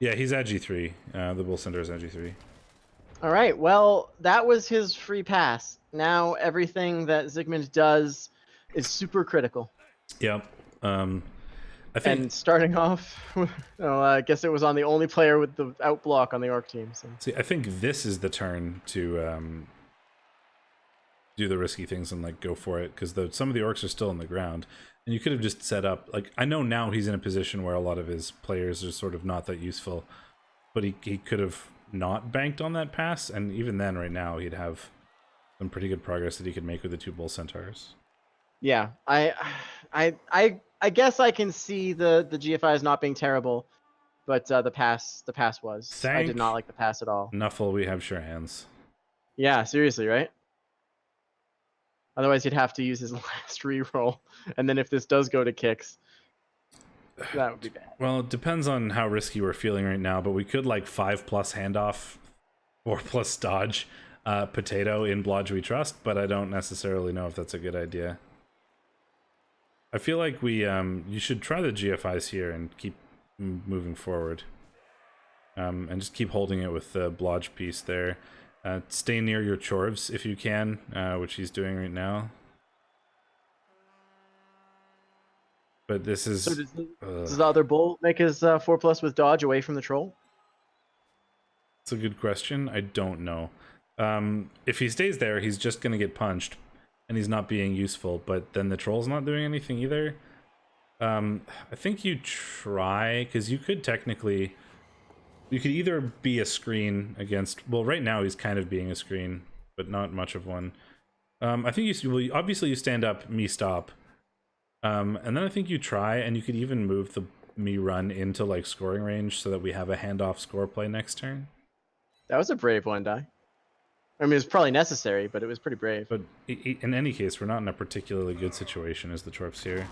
Yeah, he's at G3. The bull centaur is at G3. All right. Well, that was his free pass. Now everything that Zygmunt does is super critical. Yep. I think. And starting off, I guess it was on the only player with the out block on the orc team. So. See, I think this is the turn to do the risky things and like go for it, because some of the orcs are still on the ground, and you could have just set up like, I know now he's in a position where a lot of his players are sort of not that useful, but he could have not banked on that pass, and even then right now he'd have some pretty good progress that he could make with the 2 bull centaurs. Yeah, I guess I can see the GFIs not being terrible, but the pass was. I did not like the pass at all. Nuffle, we have sure hands. Yeah, seriously, right? Otherwise, he'd have to use his last reroll, and then if this does go to kicks, that would be bad. Well, it depends on how risky we're feeling right now, but we could like 5+ handoff, 4+ dodge, potato in Blodge We Trust, but I don't necessarily know if that's a good idea. I feel like you should try the GFIs here and keep moving forward, and just keep holding it with the Blodge piece there. Stay near your chorvs if you can, which he's doing right now. But this is So does the other bull make his 4+ with dodge away from the troll? it's a good question. I don't know. If he stays there, he's just gonna get punched, and he's not being useful. But then the troll's not doing anything either. I think you try, because you could technically, you could either be a screen against. Well, right now he's kind of being a screen, but not much of one. I think well, obviously you stand up, me stop, and then I think you try, and you could even move the me run into like scoring range so that we have a handoff score play next turn. That was a brave one die. I mean, it was probably necessary, but it was pretty brave. But in any case, we're not in a particularly good situation as the Torps here.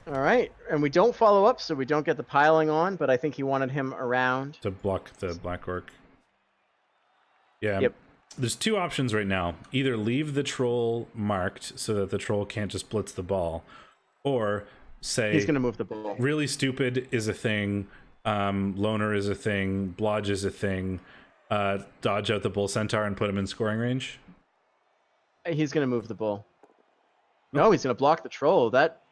All right, and we don't follow up, so we don't get the piling on, but I think he wanted him around. To block the Black Orc. Yeah. Yep. There's two options right now. Either leave the troll marked so that the troll can't just blitz the ball, or say He's going to move the ball. really stupid is a thing, loner is a thing, blodge is a thing, dodge out the bull centaur and put him in scoring range. He's going to move the bull. No, he's going to block the troll. That.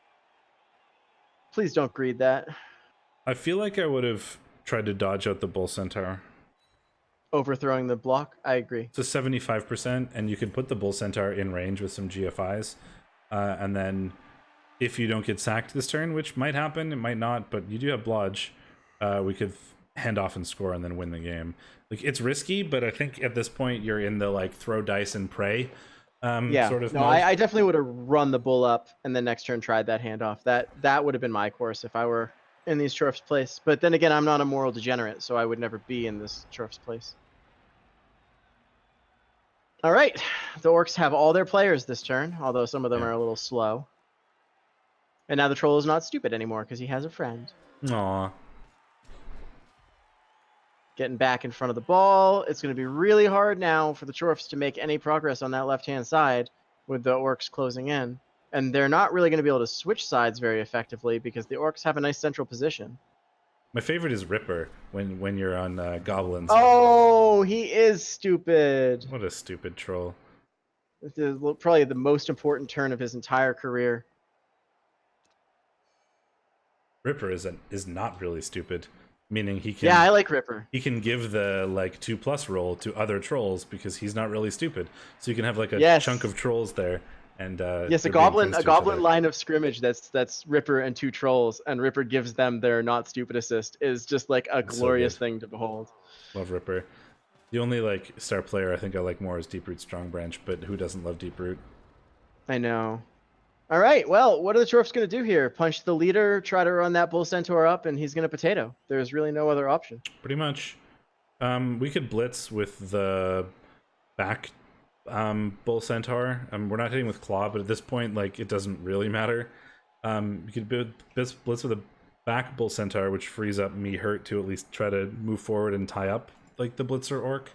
Please don't greed that. I feel like I would have tried to dodge out the bull centaur. Overthrowing the block, I agree. It's a 75%, and you can put the bull centaur in range with some GFIs, and then if you don't get sacked this turn, which might happen, it might not, but you do have blodge, we could hand off and score and then win the game. Like, it's risky, but I think at this point you're in the like throw dice and pray sort of no, mode. I definitely would have run the bull up and then next turn tried that handoff. That would have been my course if I were in these Chorf's place. But then again, I'm not a moral degenerate, so I would never be in this Chorf's place. All right, the orcs have all their players this turn, although some of them are a little slow. And now the troll is not stupid anymore because he has a friend. Aw. Getting back in front of the ball. It's going to be really hard now for the Chorfs to make any progress on that left-hand side with the orcs closing in. And they're not really going to be able to switch sides very effectively because the orcs have a nice central position. My favorite is Ripper when you're on goblins. Oh, he is stupid. What a stupid troll. This is probably the most important turn of his entire career. Ripper is not really stupid, meaning he can. Yeah, I like Ripper. He can give the like 2+ roll to other trolls because he's not really stupid. So you can have like a chunk of trolls there, and yes, a goblin line of scrimmage that's Ripper and 2 trolls, and Ripper gives them their not stupid assist is just like a glorious thing to behold. Love Ripper. The only like star player I think I like more is Deeproot Strongbranch, but who doesn't love Deeproot? I know. All right, well, what are the Chorfs going to do here? Punch the leader, try to run that bull centaur up, and he's going to potato. There's really no other option. Pretty much. We could blitz with the back bull centaur. We're not hitting with claw, but at this point, like, it doesn't really matter. You could blitz with a back bull centaur, which frees up me hurt to at least try to move forward and tie up like the blitzer orc.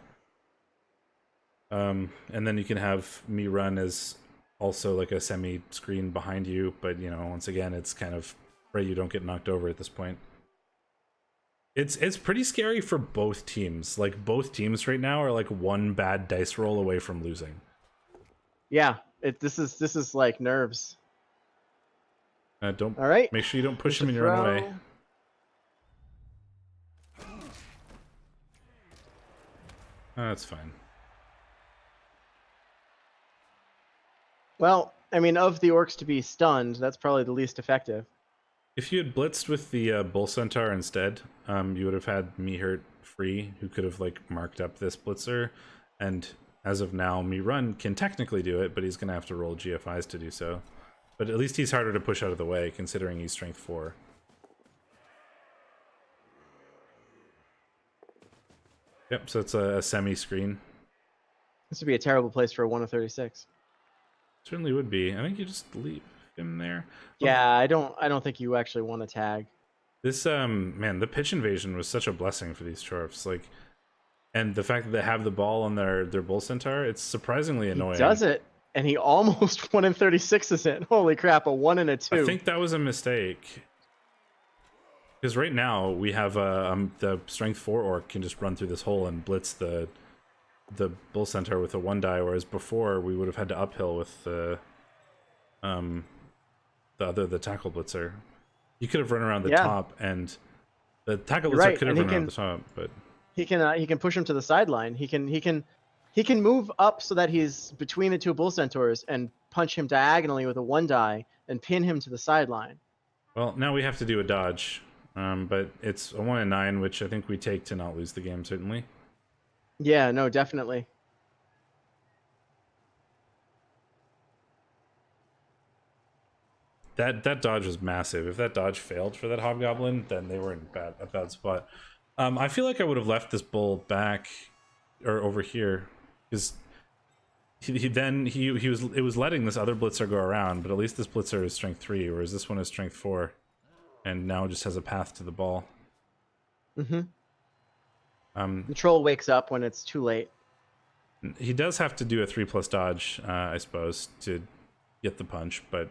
And then you can have me run as also like a semi screen behind you, but you know, once again, it's kind of pray you don't get knocked over at this point. It's pretty scary for both teams. Like, both teams right now are like one bad dice roll away from losing. Yeah, this is like nerves. Don't. All right. Make sure you don't push him in your own way. That's fine. Well, I mean, of the orcs to be stunned, that's probably the least effective. If you had blitzed with the bull centaur instead, you would have had me hurt free, who could have like marked up this blitzer, and as of now, me run can technically do it, but he's gonna have to roll GFIs to do so. But at least he's harder to push out of the way, considering he's strength 4. Yep, so it's a semi screen. This would be a terrible place for a 1 of 36. Certainly would be. I think you just leave him there. Yeah, I don't think you actually want to tag. This man, the pitch invasion was such a blessing for these Chorfs. Like, and the fact that they have the ball on their bull centaur, it's surprisingly annoying. He does it, and he almost 1 in 36 it. Holy crap, a 1 and a 2. I think that was a mistake. Because right now we have the strength 4 orc can just run through this hole and blitz the bull centaur with a 1 die, whereas before we would have had to uphill with the the tackle blitzer. He could have run around the Yeah. top, and the tackle You're blitzer right, could have and run around the top, but he can push him to the sideline. He can move up so that he's between the two bull centaurs and punch him diagonally with a 1-die and pin him to the sideline. well, now we have to do a dodge. But it's a 1 in 9, which I think we take to not lose the game, certainly. Yeah, no, definitely. That dodge was massive. If that dodge failed for that hobgoblin, then they were in a bad spot. I feel like I would have left this bull back or over here, because it was letting this other blitzer go around, but at least this blitzer is strength 3, whereas this one is strength 4, and now just has a path to the ball. The troll wakes up when it's too late. He does have to do a 3+ dodge, I suppose, to get the punch, but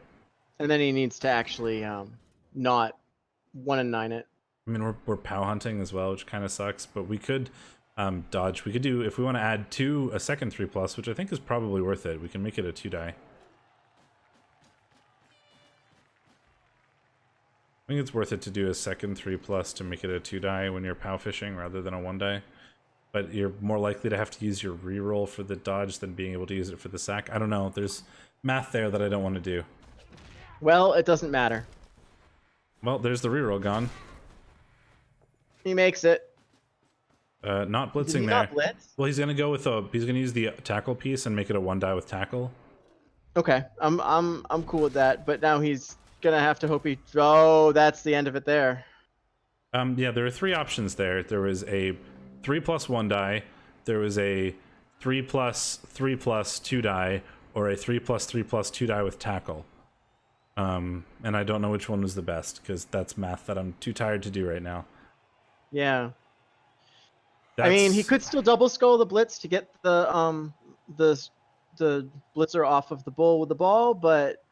And then he needs to actually not 1 in 9 it. I mean, we're POW hunting as well, which kind of sucks, but we could dodge. We could do, if we want to add a second 3+, which I think is probably worth it, we can make it a 2-die. I think it's worth it to do a second 3+ to make it a 2-die when you're POW fishing rather than a 1-die. But you're more likely to have to use your reroll for the dodge than being able to use it for the sack. I don't know. There's math there that I don't want to do. Well, it doesn't matter. Well, there's the reroll gone. He makes it. Not blitzing Did he there. not blitz? Well, he's gonna go with he's gonna use the tackle piece and make it a 1-die with tackle. Okay, I'm cool with that. But now he's gonna have to hope he. Oh, that's the end of it there. Yeah, there were 3 options there. There was a 3+ 1-die, there was a 3+, 2-die, or a 3+, 2-die with tackle. And I don't know which one was the best, because that's math that I'm too tired to do right now. Yeah. I mean, he could still double skull the blitz to get the blitzer off of the bull with the ball, but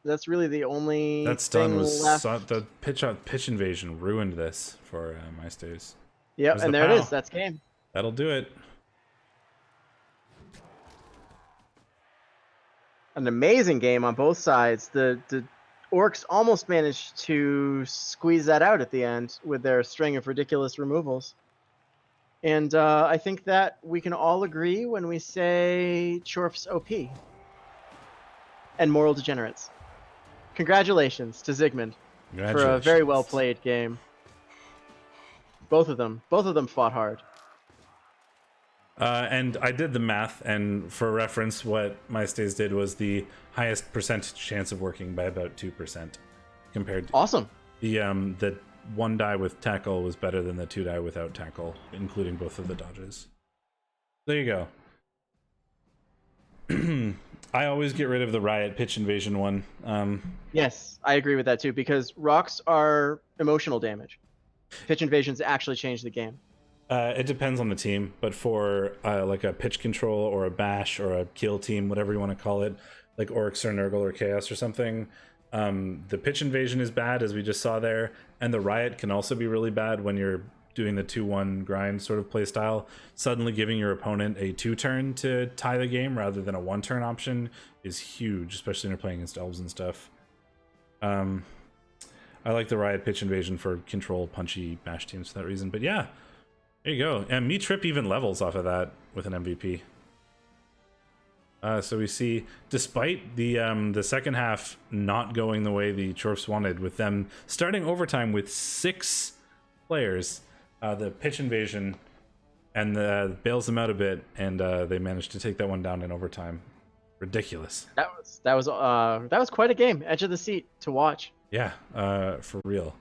that's really the only that stun thing was left. the pitch invasion ruined this for my stays. Yep, There's and the there it POW. is. That's game. That'll do it. An amazing game on both sides. The orcs almost managed to squeeze that out at the end with their string of ridiculous removals. And I think that we can all agree when we say Chorf's OP and moral degenerates. Congratulations to Zygmunt for a very well played game. Both of them fought hard. And I did the math, and for reference, what my stays did was the highest percentage chance of working by about 2% compared to Awesome. the 1-die with tackle was better than the 2-die without tackle, including both of the dodges. There you go. I always get rid of the riot pitch invasion one. Yes, I agree with that too, because rocks are emotional damage. Pitch invasions actually change the game. It depends on the team, but for like a pitch control or a bash or a kill team, whatever you want to call it, like Oryx or Nurgle or Chaos or something, the pitch invasion is bad, as we just saw there, and the riot can also be really bad when you're doing the 2-1 grind sort of play style. Suddenly giving your opponent a 2-turn to tie the game rather than a 1-turn option is huge, especially when you're playing against elves and stuff. I like the riot pitch invasion for control punchy bash teams for that reason, but yeah. There you go. And me trip even levels off of that with an MVP. So we see, despite the second half not going the way the Chorfs wanted, with them starting overtime with 6 players, the pitch invasion and bails them out a bit, and they managed to take that one down in overtime. Ridiculous. That was quite a game. Edge of the seat to watch. Yeah, for real.